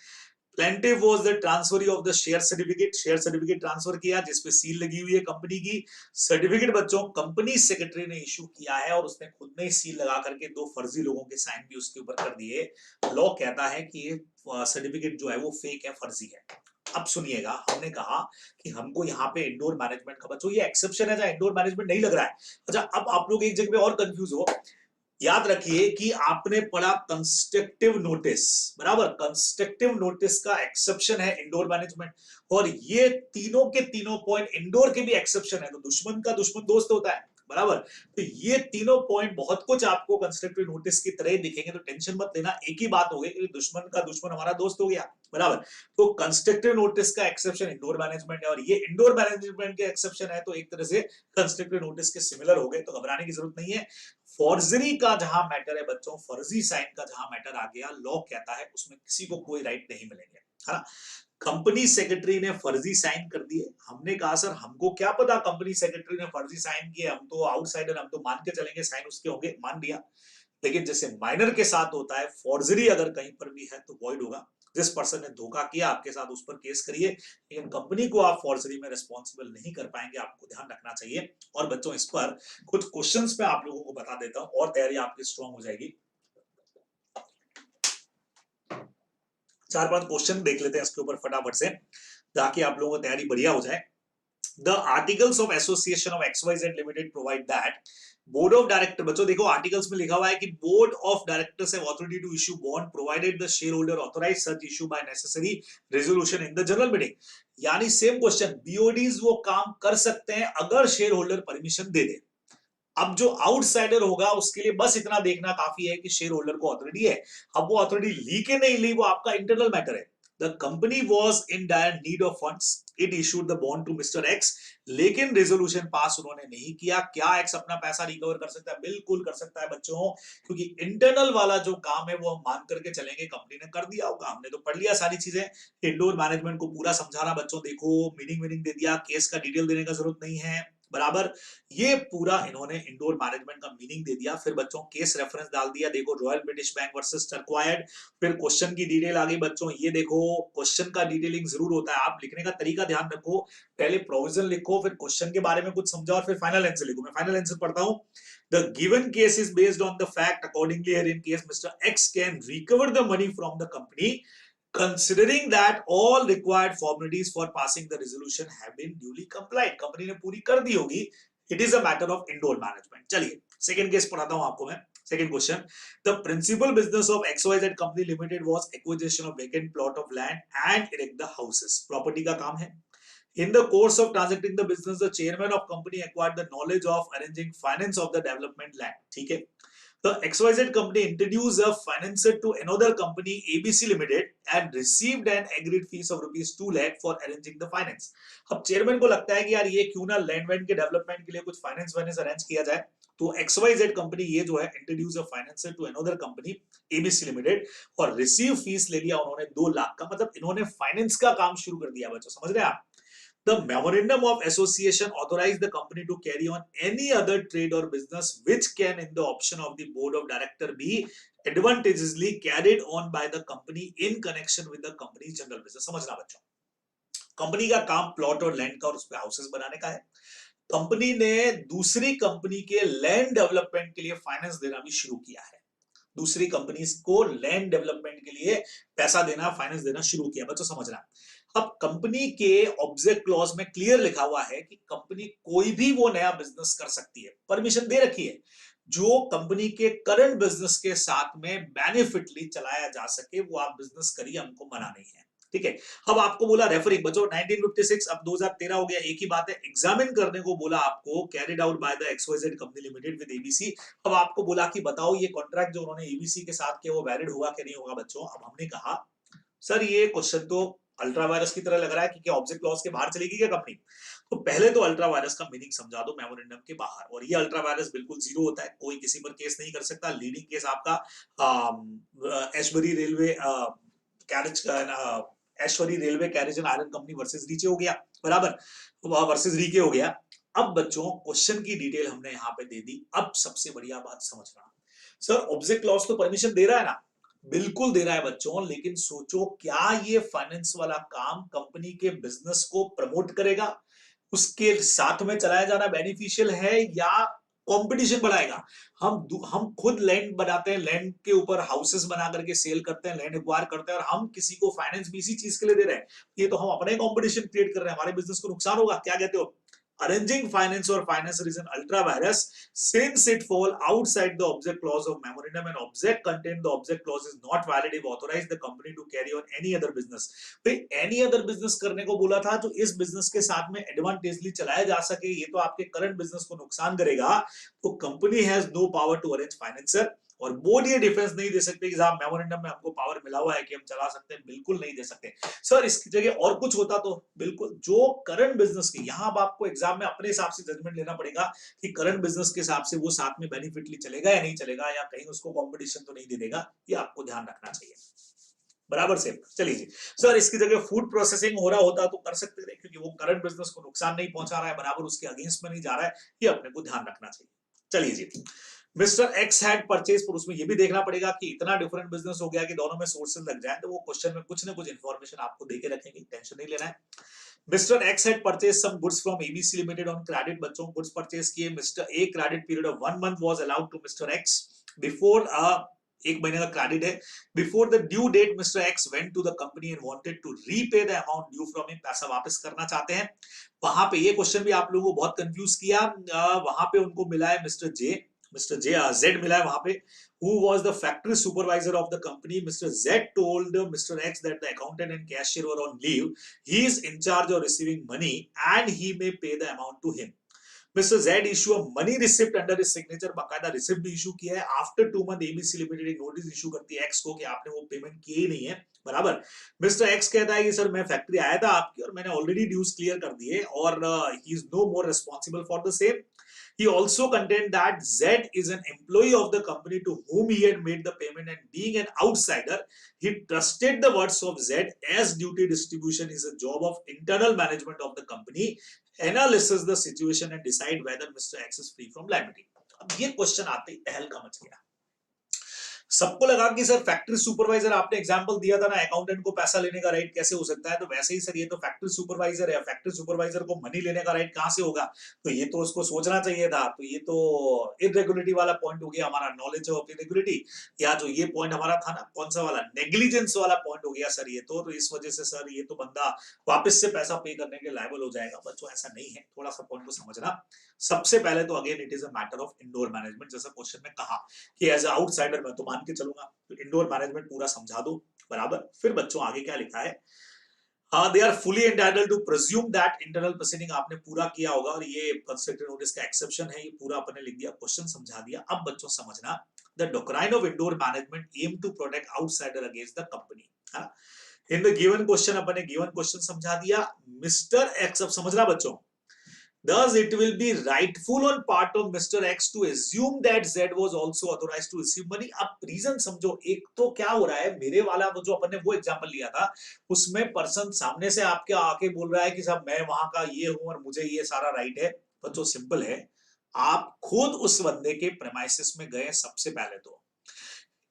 Plaintiff was the transfer of the share certificate, share certificate transfer किया जिसपे सील लगी हुई है कंपनी की। सर्टिफिकेट बच्चों कंपनी सेक्रेटरी ने इशू किया है और उसने खुद ने सील लगा करके दो फर्जी लोगों के साइन भी उसके ऊपर कर दिए। लॉ कहता है कि ये सर्टिफिकेट जो है वो फेक है, फर्जी है। अब सुनिएगा, हमने कहा कि हमको यहाँ पे इंडोर मैनेजमेंट का बच्चों ये एक्सेप्शन है जहां इंडोर मैनेजमेंट नहीं लग रहा है। अच्छा, अब आप लोग एक जगह पे और कंफ्यूज हो। याद रखिए कि आपने पढ़ा कंस्ट्रक्टिव नोटिस, बराबर, कंस्ट्रक्टिव नोटिस का एक्सेप्शन है इंडोर मैनेजमेंट, और ये तीनों के तीनों पॉइंट इंडोर के भी एक्सेप्शन है। तो दुश्मन का दुश्मन दोस्त होता है, बराबर। तो ये तीनों पॉइंट बहुत कुछ आपको कंस्ट्रक्टिव नोटिस की तरह ही दिखेंगे, तो टेंशन मत लेना, एक ही बात हो गई कि दुश्मन का दुश्मन हमारा दोस्त हो गया, बराबर। तो कंस्ट्रक्टिव नोटिस का एक्सेप्शन इंडोर मैनेजमेंट है और ये इंडोर मैनेजमेंट के एक्सेप्शन है, तो एक तरह से कंस्ट्रक्टिव नोटिस के सिमिलर हो गए, तो घबराने की जरूरत नहीं है। फॉर्जरी का जहां मैटर है बच्चों, फर्जी साइन का जहां मैटर आ गया, लॉ कहता है उसमें किसी को कोई राइट नहीं मिलेंगे, है ना। कंपनी सेक्रेटरी ने फर्जी साइन कर दिए। हमने कहा सर हमको क्या पता कंपनी सेक्रेटरी ने फर्जी साइन किए, हम तो आउटसाइडर, हम तो मान के चलेंगे साइन उसके होंगे, मान लिया। लेकिन जैसे माइनर के साथ होता है, फॉर्जरी अगर कहीं पर भी है तो वॉइड होगा। जिस पर्सन ने धोखा किया आपके साथ उस पर केस करिए, लेकिन कंपनी को आप फॉर्जरी में रिस्पॉन्सिबल नहीं कर पाएंगे, आपको ध्यान रखना चाहिए। और बच्चों इस पर कुछ क्वेश्चंस पे आप लोगों को बता देता हूं और तैयारी आपकी स्ट्रांग हो जाएगी। 4-5 क्वेश्चन देख लेते हैं इसके ऊपर फटाफट से, ताकि आप लोगों को तैयारी बढ़िया हो जाए। The articles of association of XYZ Limited provide that board of director, बच्चों देखो आर्टिकल्स में लिखा हुआ है कि board of directors have authority to issue bond provided the shareholder authorize such issue by necessary resolution in the general meeting। यानी same question, बीओडीज वो काम कर सकते हैं अगर शेयर होल्डर परमिशन दे दे। अब जो आउटसाइडर होगा उसके लिए बस इतना देखना काफी है कि शेयर होल्डर को अथॉरिटी है। अब वो अथॉरिटी ली के नहीं ली वो आपका इंटरनल मैटर है। The company was in dire need of funds, it issued the bond to mister X, लेकिन रेजोल्यूशन पास उन्होंने नहीं किया। क्या एक्स अपना पैसा रिकवर कर सकता है? बिल्कुल कर सकता है बच्चों, क्योंकि इंटरनल वाला जो काम है वो हम मान करके चलेंगे कंपनी ने कर दिया होगा। हमने तो पढ़ लिया सारी चीजें, इंडोर मैनेजमेंट को पूरा समझाना बच्चों, देखो मीनिंग दे दिया, केस का डिटेल देने का जरूरत नहीं है बराबर। ये पूरा इन्होंने इंडोर मैनेजमेंट का मीनिंग दे दिया। फिर बच्चों केस रेफरेंस डाल दिया, देखो रॉयल ब्रिटिश बैंक वर्सेस टर्कवायर्ड। फिर क्वेश्चन की डिटेल आ गई बच्चों, ये देखो क्वेश्चन का डिटेलिंग जरूर होता है, आप लिखने का तरीका ध्यान रखो, पहले प्रोविजन लिखो, फिर क्वेश्चन के बारे में कुछ समझाओ और फिर फाइनल आंसर लिखो। मैं फाइनल आंसर पढ़ता हूं। The given case is based on the fact accordingly here in case Mr. X can recover the money from the company considering that all required formalities for passing the resolution have been duly complied। Company ने पूरी कर दी होगी, it is a matter of indoor management. चलिए second case पढ़ाता हूं आपको मैं। Second question, the principal business of XYZ company limited was acquisition of vacant plot of land and erect the houses. Property का काम है। In the course of transacting the business, the chairman of company acquired the knowledge of arranging finance of the development land। ठीक है, the XYZ company introduced a financer to another company ABC Limited and received an agreed fees of rupees 2 lakh for arranging the finance। अब chairman को लगता है कि यार ये क्यों ना लैंड वैंड के डेवलपमेंट के लिए कुछ फाइनेंस वाइनेंस अरेंज किया जाए, तो XYZ कंपनी ये जो है introduce a financer to another company ABC limited और रिसीव फीस ले लिया उन्होंने 2 लाख का। मतलब इन्होंने फाइनेंस का काम शुरू कर दिया बच्चों, समझ रहे हैं आप। The memorandum of association authorized the company to carry on any other trade or business which can in the option of the board of director be advantageously carried on by the company in connection with the company's general business। समझना बच्चों, company का काम plot और land का और उस पे houses बनाने का है। कंपनी ने दूसरी कंपनी के लैंड डेवलपमेंट के लिए फाइनेंस देना भी शुरू किया है। दूसरी कंपनीज को लैंड डेवलपमेंट के लिए पैसा देना, फाइनेंस देना शुरू किया बच्चों, समझना। अब कंपनी के ऑब्जेक्ट क्लॉज में क्लियर लिखा हुआ है कि कंपनी कोई भी वो नया बिजनेस कर सकती है, परमिशन दे रखी है जो कंपनी के करंट बिजनेस के साथ में बेनिफिटली चलाया जा सके, वो आप बिजनेस करिए, हमको मना नहीं है। ठीक है, अब आपको बोला रेफरिंग बच्चों 1956, अब 2013 हो गया, एक ही बात है। एग्जामिन करने को बोला आपको, carried out by the XYZ company limited with ABC। अब आपको बोला कि बताओ ये कॉन्ट्रैक्ट जो उन्होंने ABC के साथ किया वो वैलिड होगा कि नहीं होगा बच्चों। अब हमने कहा सर ये क्वेश्चन तो अल्ट्रा वायरस की तरह लग रहा है कि क्या ऑब्जेक्ट क्लॉज के बाहर चलेगी क्या कंपनी। तो पहले तो अल्ट्रा वायरस का मीनिंग समझा दो मेमोरेंडम के बाहर, और ये अल्ट्रा वायरस बिल्कुल जीरो होता है, कोई किसी पर केस नहीं कर सकता। लीडिंग केस आपका Ashbury railway carriage Ashbury railway carriage and iron company versus Riche हो गया बराबर, वर्सेस रीके हो गया। अब बच्चों क्वेश्चन की डिटेल हमने यहाँ पे दे दी। अब सबसे बढ़िया बात समझना, सर ऑब्जेक्ट क्लॉज तो परमिशन दे रहा है ना, बिल्कुल दे रहा है बच्चों, लेकिन सोचो क्या ये फाइनेंस वाला काम कंपनी के बिजनेस को प्रमोट करेगा, उसके साथ में चलाया जाना बेनिफिशियल है, या कंपटीशन बढ़ाएगा। हम खुद लैंड बनाते हैं, लैंड के ऊपर हाउसेस बना करके सेल करते हैं, लैंड एक्वायर करते हैं, और हम किसी को फाइनेंस भी इसी चीज के लिए दे रहे हैं। ये तो हम अपने कंपटीशन क्रिएट कर रहे हैं, हमारे बिजनेस को नुकसान होगा। क्या कहते हो? Arranging finance or financer is an ultra virus since it fall outside the object clause of memorandum and object contained the object clause is not valid if authorize the company to carry on any other business। भाई any other business करने को बोला था जो इस business के साथ में एडवांटेजली चलाया जा सके, ये तो आपके करंट बिजनेस को नुकसान करेगा। तो company has no power to arrange financer, और बोर्ड ये डिफेंस नहीं दे सकते कि साहब मेमोरेंडम में हमको पावर मिला हुआ है कि हम चला सकते हैं, बिल्कुल नहीं दे सकते। सर इसकी जगह और कुछ होता तो बिल्कुल, जो करंट बिजनेस की, यहां अब आपको एग्जाम में अपने हिसाब से जजमेंट लेना पड़ेगा कि करंट बिजनेस के हिसाब से वो साथ में बेनिफिटली चलेगा या नहीं चलेगा, या कहीं उसको कंपटीशन तो नहीं दे देगा, ये आपको ध्यान रखना चाहिए। बराबर से। चलिए जी, सर इसकी जगह फूड प्रोसेसिंग हो रहा होता तो कर सकते थे, क्योंकि वो करंट बिजनेस को नुकसान नहीं पहुंचा रहा है, बराबर उसके अगेंस्ट में नहीं जा रहा है, ये अपने को ध्यान रखना चाहिए। चलिए जी, मिस्टर एक्स हैड परचेज, पर उसमें ये भी देखना पड़ेगा कि इतना डिफरेंट बिजनेस हो गया कि दोनों में सोर्सेज लग जाए, तो वो क्वेश्चन में कुछ ना कुछ इन्फॉर्मेशन आपको देके रखेंगे, टेंशन नहीं लेना है। Mister X had purchase some goods from ABC limited on credit, बच्चों गुड्स परचेज किए, mister A credit period of 1 month was allowed to mister X before एक महीने का क्रेडिट है, before the due date mister X went to the company and wanted to repay the amount due from him, पैसा वापस करना चाहते हैं। वहां पे ये क्वेश्चन भी आप लोगों को बहुत कंफ्यूज किया, वहां पे उनको मिला है मिस्टर जे जेड मिला है वहां पे, who was the factory supervisor of the company. Mr. Z told Mr. X that the accountant and cashier were on leave. He is in charge of receiving money and he may pay the amount to him. Mr. Z issue a money receipt under his signature, बाकायदा receipt भी issue किया है। After 2 month ABC limited एक notice issue करती है x को कि आपने वो पेमेंट किए ही नहीं है, बराबर। मिस्टर एक्स कहता है कि सर मैं फैक्ट्री आया था आपकी और मैंने ऑलरेडी ड्यूज क्लियर कर दिए और he is no more responsible for the same. He also contended that Z is an employee of the company to whom he had made the payment, and being an outsider, he trusted the words of Z as duty distribution is a job of internal management of the company. Analysis the situation and decide whether Mr. X is free from liability. अब ये question आते ही तहलका much गया। सबको लगा कि sir factory supervisor, आपने example दिया था ना अकाउंटेंट को पैसा लेने का राइट कैसे हो सकता है, तो वैसे ही सर ये तो फैक्ट्री सुपरवाइजर है, फैक्ट्री सुपरवाइजर को मनी लेने का राइट कहां से होगा, तो ये तो उसको सोचना चाहिए था। तो ये तो इरेगुलरिटी वाला पॉइंट हो गया हमारा, नॉलेज ऑफ इरेगुलरिटी, या जो ये पॉइंट हमारा था ना कौन सा वाला, नेग्लिजेंस वाला पॉइंट हो गया सर ये तो इस वजह से सर ये तो बंदा वापस से पैसा पे करने के लायबल हो जाएगा। बच्चों ऐसा नहीं है, थोड़ा सा पॉइंट को समझना। सबसे पहले तो again it is a matter of indoor management, जैसा क्वेश्चन में कहा कि एज आउटसाइडर मैं तो मान के चलूंगा, तो इंडोर मैनेजमेंट पूरा समझा दो, बराबर। फिर बच्चों आगे क्या लिखा है, हाँ they are fully entitled to presume that internal proceeding, आपने पूरा किया होगा और ये कंस्ट्रक्टिव नोटिस का एक्सेप्शन है, ये पूरा अपने लिख दिया, क्वेश्चन समझा दिया। अब बच्चों समझना, the doctrine of indoor management aim to protect outsider against the company, है ना। इन द गिवन क्वेश्चन अपने गिवन क्वेश्चन समझा दिया। मिस्टर एक्स, अब समझना बच्चों, thus it will be rightful on part of Mr. X to assume that Z was also authorized to receive money। अब reason समझो, एक तो क्या हो रहा है, मेरे वाला वो जो अपन ने वो एग्जांपल लिया था उसमें पर्सन सामने से आपके आके बोल रहा है कि साहब मैं वहां का ये हूं और मुझे ये सारा राइट है। बच्चों सिंपल है, आप खुद उस बंदे के प्रेमाइसिस में गए, सबसे पहले तो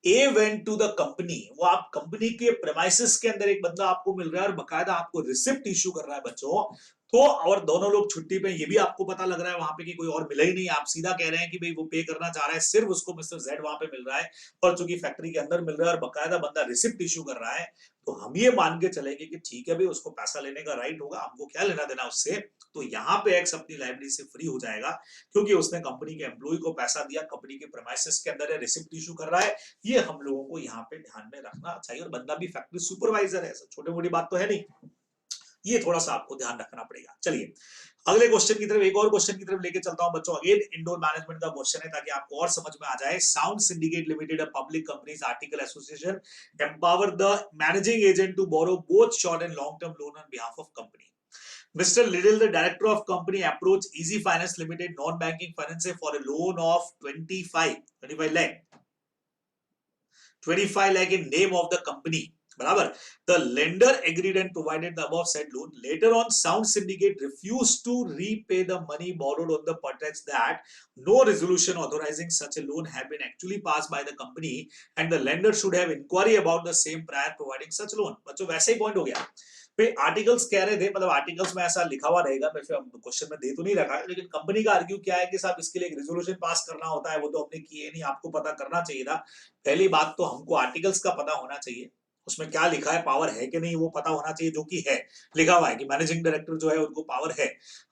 ए वेंट टू द कंपनी, वो आप कंपनी के प्रेमाइसिस के अंदर एक बंदा आपको मिल रहा है और बकायदा आपको रिसिप्ट इशू कर रहा है बच्चों, तो और दोनों लोग छुट्टी पे, ये भी आपको पता लग रहा है वहां पे कि कोई और मिला ही नहीं, आप सीधा कह रहे हैं कि भाई वो पे करना चाह रहा है, सिर्फ उसको मिस्टर जेड वहां पे मिल रहा है और चूंकि फैक्ट्री के अंदर मिल रहा है और बकायदा बंदा रिसिप्ट इशू कर रहा है, तो हम ये मान के चलेंगे कि ठीक है भाई उसको पैसा लेने का राइट होगा, हमको क्या लेना देना उससे। तो यहाँ पे एक्स अपनी लाइबिलिटी से फ्री हो जाएगा क्योंकि उसने कंपनी के एम्प्लॉय को पैसा दिया, कंपनी के प्रेमाइसिस के अंदर है, रिसिप्ट इशू कर रहा है, ये हम लोगों को यहाँ पे ध्यान में रखना चाहिए। और बंदा भी फैक्ट्री सुपरवाइजर है, छोटी मोटी बात तो है नहीं, ये थोड़ा सा आपको ध्यान रखना पड़ेगा। चलिए अगले क्वेश्चन की तरफ, एक और क्वेश्चन की तरफ लेके चलता हूं बच्चों। अगेन इंडोर मैनेजमेंट का क्वेश्चन है ताकि आपको और समझ में आ जाए। Sound syndicate limited, a public companies article association, empower the managing agent to borrow both short and long term loan on behalf of company. Mr. Little, the director of company, approached Easy Finance Limited, non-banking finance, for a loan of 25 lakh in name of the company, बराबर। The lender agreed and provided the above said loan. Later on, Sound Syndicate refused to repay the money borrowed on the pretext that no resolution authorizing such a loan had been actually passed by the company and the lender should have inquiry about the same prior providing such loan। बच्चों वैसे ही point हो गया, articles कह रहे थे, मतलब articles में ऐसा लिखा हुआ रहेगा, क्वेश्चन में दे तो नहीं रखा है, लेकिन कंपनी का आर्ग्यू क्या है कि साहब इसके लिए एक रेजोल्यूशन पास करना होता है, वो तो हमने किए नहीं, आपको पता करना चाहिए था। पहली बात तो हमको आर्टिकल्स का पता होना चाहिए, उसमें क्या लिखा है, पावर है कि नहीं वो पता होना चाहिए, जो कि है लिखा हुआ है कि मैनेजिंग डायरेक्टर जो है उनको पावर है।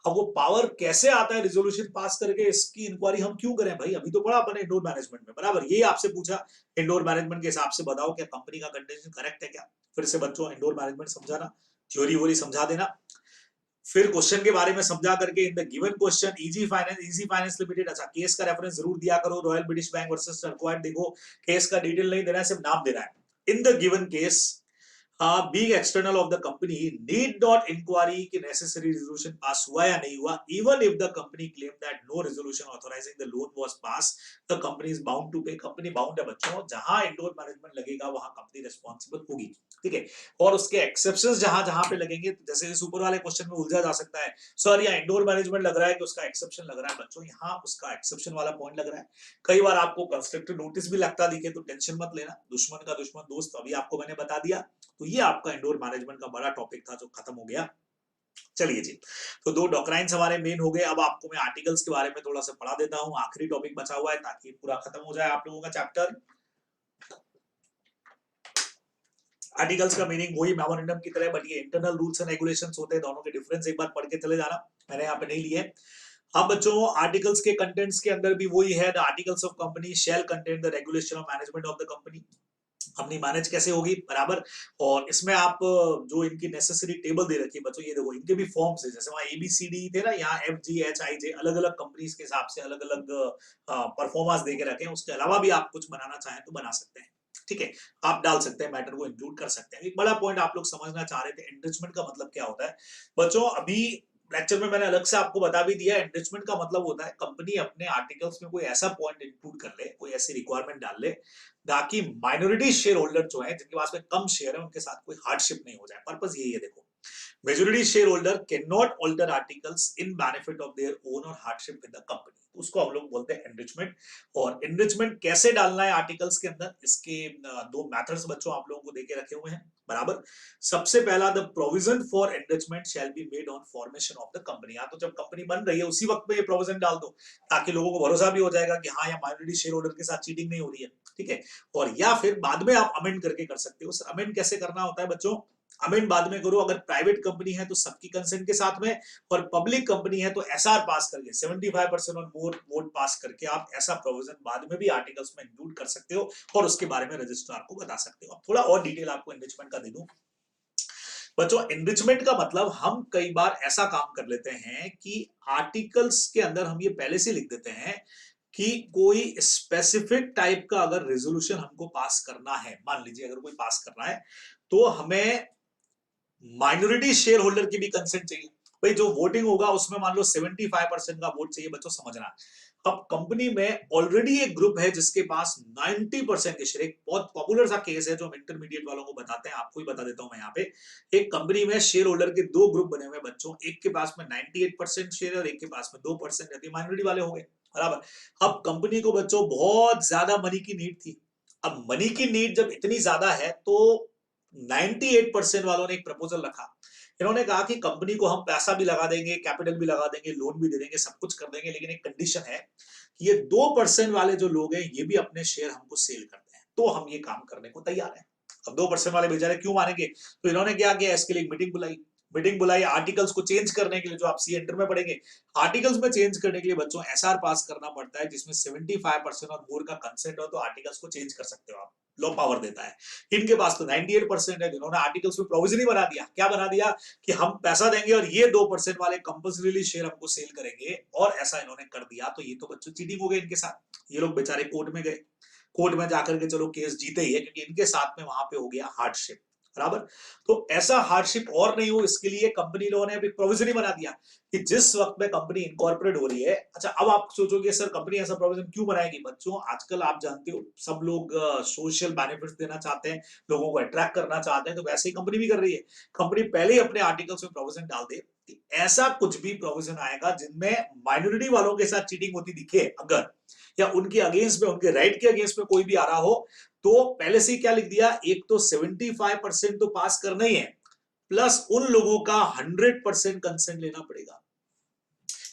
अब वो पावर कैसे आता है रेजोल्यूशन पास करके, इसकी इंक्वायरी हम क्यों करें भाई, अभी तो पढ़ा अपने इंडोर मैनेजमेंट में, बराबर। ये आपसे पूछा इंडोर मैनेजमेंट के हिसाब से बताओ क्या कंपनी का कंडीशन करेक्ट है क्या। फिर से बच्चों इंडोर मैनेजमेंट समझाना, थ्योरी वोरी समझा देना, फिर क्वेश्चन के बारे में समझा करके इन the given question easy finance limited, अच्छा केस का रेफरेंस जरूर दिया करो, रॉयल ब्रिटिश बैंक वर्सेस टर्कवाइट, देखो केस का डिटेल नहीं देना है, सिर्फ नाम देना है। In the given case being external of the company need not inquiry कि नेसेसरी रेजोल्यूशन पास हुआ या नहीं हुआ, even if the company claim that no resolution authorising the loan was pass, the company is bound to pay. Company bound है बच्चों, जहां indoor management लगेगा वहां कंपनी रिस्पांसिबल होगी, ठीक है। और उसके एक्सेप्शंस जहां जहां पे लगेंगे, जैसे इस ऊपर वाले क्वेश्चन में उलझा जा सकता है, सर यहाँ इंडोर मैनेजमेंट लग रहा है कि उसका एक्सेप्शन लग रहा है, बच्चों यहाँ उसका एक्सेप्शन वाला पॉइंट लग रहा है। कई बार आपको कंस्ट्रक्टिव नोटिस भी लगता दिखे तो टेंशन मत लेना, दुश्मन का दुश्मन दोस्त, अभी आपको मैंने बता दिया। तो ये आपका इंडोर मैनेजमेंट का बड़ा टॉपिक था जो खत्म हो गया। चलिए जी, तो दो डॉक्ट्राइन्स हमारे मेन हो गए। अब आपको मैं आर्टिकल्स के बारे में थोड़ा सा पढ़ा देता हूं, आखिरी टॉपिक बचा हुआ है ताकि पूरा खत्म हो जाए आप लोगों का चैप्टर। आर्टिकल्स का मीनिंग वही मेमोरेंडम की तरह, बट ये इंटरनल रूल्स एंड रेगुलेशंस होते हैं, दोनों के डिफरेंस एक बार पढ़ के चले जाना, मैंने यहाँ पे नहीं लिए। अब बच्चों आर्टिकल्स के कंटेंट्स के अंदर भी वही है, the articles of company shall contain the regulation of management of the company, company manage कैसे होगी, बराबर। और इसमें आप जो इनकी नेसेसरी टेबल दे रखी है बच्चों, ये देखो इनके भी फॉर्म्स है, जैसे वहां ABCD थे ना, यहाँ FGHIJ अलग अलग कंपनीज के हिसाब से अलग अलग परफॉर्मेंस दे के रखे हैं। उसके अलावा भी आप कुछ बनाना चाहें तो बना सकते हैं, ठीक है, आप डाल सकते हैं, मैटर को इंक्लूड कर सकते हैं। एक बड़ा पॉइंट आप लोग समझना चाह रहे थे, एनरिचमेंट का मतलब क्या होता है बच्चों। अभी लेक्चर में मैंने अलग से आपको बता भी दिया, एनरिचमेंट का मतलब होता है कंपनी अपने आर्टिकल्स में कोई ऐसा पॉइंट इंक्लूड कर ले, कोई ऐसी रिक्वायरमेंट डाल ले ताकि माइनॉरिटी शेयर होल्डर जो है, जिनके पास में कम शेयर है, उनके साथ कोई हार्डशिप नहीं हो जाए। पर्पस यही है, देखो majority share holder can not alter articles in benefit of their own और हार्डशिप विद द कंपनी, उसको हम लोग बोलते हैं एनरिचमेंट। और एनरिचमेंट कैसे डालना है आर्टिकल्स के अंदर, इसके दो मेथड्स बच्चों आप लोगों को देके रखे हुए हैं, बराबर। सबसे पहला, the provision for enrichment shall be made on formation of the company, या तो जब कंपनी बन रही है उसी वक्त में ये प्रोविजन डाल दो, ताकि लोगों को भरोसा भी हो जाएगा कि हाँ यहाँ माइनॉरिटी शेयर होल्डर के साथ चीटिंग नहीं हो रही है, ठीक है। और या फिर बाद में आप अमेंड करके कर सकते हो। अमेंड कैसे करना होता है बच्चों, अमेंड बाद में करो, अगर प्राइवेट कंपनी है तो सबकी कंसेंट के साथ में, और पब्लिक कंपनी है तो SR पास करके 75% और मोर वोट पास करके आप ऐसा प्रोविजन बाद में भी आर्टिकल्स में इंक्लूड कर सकते हो और उसके बारे में रजिस्ट्रार को बता सकते हो। अब थोड़ा और डिटेल आपको एनरिचमेंट का दे दूं बच्चों। एनरिचमेंट का मतलब, हम कई बार ऐसा काम कर लेते हैं कि आर्टिकल्स के अंदर हम ये पहले से लिख देते हैं कि कोई स्पेसिफिक टाइप का अगर रेजोल्यूशन हमको पास करना है, मान लीजिए अगर कोई पास करना है तो हमें माइनॉरिटी शेयर होल्डर की भी कंसेंट चाहिए। भाई जो वोटिंग होगा उसमें मान लो 75% का वोट चाहिए बच्चों, समझना। अब कंपनी में ऑलरेडी एक ग्रुप है जिसके पास 90% के शेयर, एक बहुत पॉपुलर सा केस है जो हम इंटरमीडिएट वालों को बताते हैं, आपको ही बता देता हूं मैं यहाँ पे। एक कंपनी में शेयर होल्डर के दो ग्रुप बने हुए बच्चों, एक के पास में 98% शेयर है और एक के पास में 2% रहती है, माइनॉरिटी वाले हो गए, बराबर। अब कंपनी को बच्चों बहुत ज्यादा मनी की नीड थी। अब मनी की नीड जब इतनी ज्यादा है तो 98% वालों ने एक प्रपोजल रखा। इन्होंने कहा कि कंपनी को हम पैसा भी लगा देंगे, कैपिटल भी लगा देंगे, लोन भी दे देंगे, सब कुछ कर देंगे, लेकिन एक कंडीशन है कि ये 2% वाले जो लोग हैं ये भी अपने शेयर हमको सेल करते हैं, तो हम ये काम करने को तैयार हैं। अब 2% वाले बेचारे क्यों मानेंगे, तो इन्होंने क्या किया, इसके लिए मीटिंग बुलाई। मीटिंग बुलाई आर्टिकल्स को चेंज करने के लिए, जो आप सी एंटर में पढ़ेंगे। आर्टिकल्स में चेंज करने के लिए बच्चों SR पास करना पड़ता है, जिसमें 75% और मोर का कंसेंट हो तो आर्टिकल्स को चेंज कर सकते हो आप, लॉ पावर देता है। इनके पास तो 98% है, जिन्होंने आर्टिकल्स में प्रोविजन ही बना दिया, क्या बना दिया कि हम पैसा देंगे और ये 2% वाले कंपल्सरीली शेयर हमको सेल करेंगे, और ऐसा इन्होंने कर दिया। तो ये तो बच्चों चीटिंग हो गई इनके साथ। ये लोग बेचारे कोर्ट में गए, कोर्ट में जाकर के चलो केस जीते ही है, क्योंकि इनके साथ में वहां पे हो गया हार्डशिप, बराबर। तो ऐसा हार्डशिप और नहीं हो इसके लिए कंपनी लोगों ने अभी प्रोविजन ही बना दिया कि जिस वक्त में कंपनी इनकॉर्पोरेट हो रही है। अच्छा, अब आप सोचोगे सर कंपनी ऐसा प्रोविजन क्यों बनाएगी, बच्चों आजकल आप जानते हो सब लोग सोशल बेनिफिट्स देना चाहते हैं, लोगों को अट्रैक्ट करना चाहते हैं, तो वैसे ही कंपनी भी कर रही है। कंपनी पहले ही अपने आर्टिकल्स में प्रोविजन डाल दे कि ऐसा कुछ भी प्रोविजन आएगा जिनमें माइनॉरिटी वालों के साथ चीटिंग होती दिखे, अगर या उनके अगेंस्ट में, उनके राइट के अगेंस्ट में कोई भी आ रहा हो, तो पहले से ही क्या लिख दिया, एक तो 75% तो पास करना ही है, प्लस उन लोगों का 100% कंसेंट लेना पड़ेगा,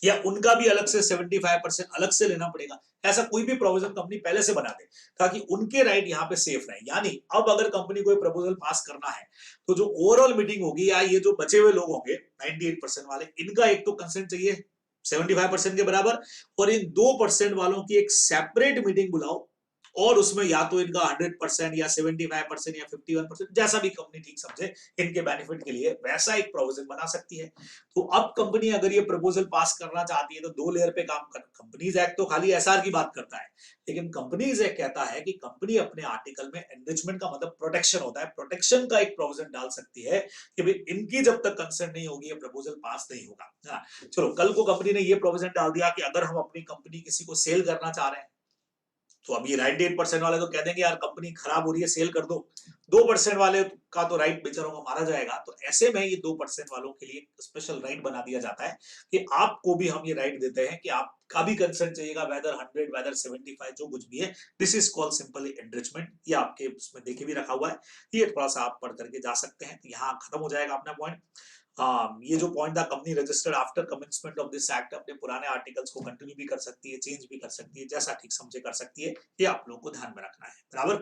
या उनका भी अलग से 75% अलग से लेना पड़ेगा। ऐसा कोई भी प्रोविजन कंपनी पहले से बना दे ताकि उनके राइट यहां पे सेफ रहे। यानी अब अगर कंपनी कोई प्रपोजल पास करना है तो जो ओवरऑल मीटिंग होगी, या ये जो बचे हुए लोग होंगे 98% वाले, इनका एक तो कंसेंट चाहिए 75% के बराबर, और इन 2% वालों की एक सेपरेट मीटिंग बुलाओ और उसमें या तो इनका 100% या 75% या 51%, जैसा भी कंपनी ठीक समझे इनके बेनिफिट के लिए, वैसा एक प्रोविजन बना सकती है। तो अब कंपनी अगर ये प्रपोजल पास करना चाहती है तो 2 लेयर पे काम कर, कंपनीज एक्ट तो खाली एसआर की बात करता है, लेकिन कंपनीज एक्ट कहता है कि कंपनी अपने आर्टिकल में एनरिचमेंट का मतलब प्रोटेक्शन होता है, प्रोटेक्शन का एक प्रोविजन डाल सकती है कि भाई इनकी जब तक कंसर्न नहीं होगी ये प्रपोजल पास नहीं होगा। हाँ, चलो कल को कंपनी ने ये प्रोविजन डाल दिया कि अगर हम अपनी कंपनी किसी को सेल करना चाह रहे हैं, तो अब ये राइट 8% वाले तो कह देंगे यार कंपनी खराब हो रही है सेल कर दो, 2% वाले का तो राइट बेचारों को मारा जाएगा। तो ऐसे में ये 2% वालों के लिए स्पेशल राइट बना दिया जाता है कि आपको भी हम ये राइट देते हैं कि आपका भी कंसर्न चाहिएगा, वेदर 100 वेदर 75 जो कुछ भी है, this is called simply enrichment. ये आपके उसमें देखे भी रखा हुआ है, ये थोड़ा सा आप पढ़ करके जा सकते हैं। तो यहाँ खत्म हो जाएगा अपना पॉइंट। ये जो पॉइंट था, company registered after commencement of this act अपने पुराने आर्टिकल्स को कंटिन्यू भी कर सकती है, चेंज भी कर सकती है, जैसा ठीक समझे कर सकती है। ये आप लोगों को ध्यान में रखना है, बराबर।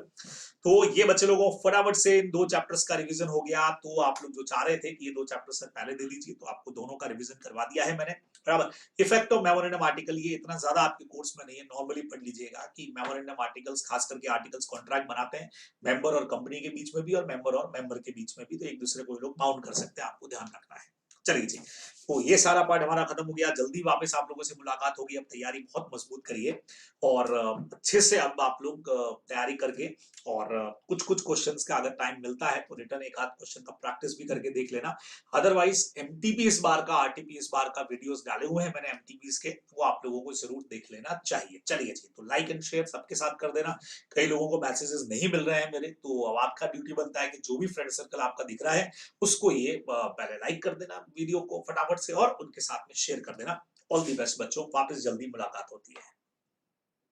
तो ये बच्चे लोगों फटाफट से इन 2 चैप्टर्स का रिवीजन हो गया। तो आप लोग जो चाह रहे थे कि ये 2 चैप्टर्स सर पहले दे दीजिए, तो आपको दोनों का रिवीजन करवा दिया है मैंने, बराबर। इफेक्ट ऑफ मेमोरेंडम आर्टिकल, ये इतना ज्यादा आपके कोर्स में नहीं है, नॉर्मली पढ़ लीजिएगा कि मेमोरेंडम आर्टिकल्स, खास करके आर्टिकल्स कॉन्ट्रैक्ट बनाते हैं मेंबर और कंपनी के बीच में भी, और मेंबर और मेंबर के बीच में भी, तो एक दूसरे को लोग बाउंड कर सकते हैं, आपको ध्यान रखना है। चलिए जी, तो ये सारा पार्ट हमारा खत्म हो गया। जल्दी वापस आप लोगों से मुलाकात होगी। अब तैयारी बहुत मजबूत करिए और अच्छे से अब आप लोग तैयारी करके, और कुछ कुछ क्वेश्चंस का अगर टाइम मिलता है तो रिटर्न एक आध क्वेश्चन का प्रैक्टिस भी करके देख लेना। अदरवाइज एमटीपी इस बार का, आरटीपी इस बार का वीडियोस डाले हुए हैं मैंने एमटीपीस के, वो आप लोगों को जरूर देख लेना चाहिए। चलिए जी, तो लाइक एंड शेयर सबके साथ कर देना। कई लोगों को मैसेजेस नहीं मिल रहे हैं मेरे, तो अब आपका ड्यूटी बनता है कि जो भी फ्रेंड सर्कल आपका दिख रहा है उसको ये पहले लाइक कर देना वीडियो को फटाफट से, और उनके साथ में शेयर कर देना। ऑल दी बेस्ट बच्चों, वापस जल्दी मुलाकात होती है।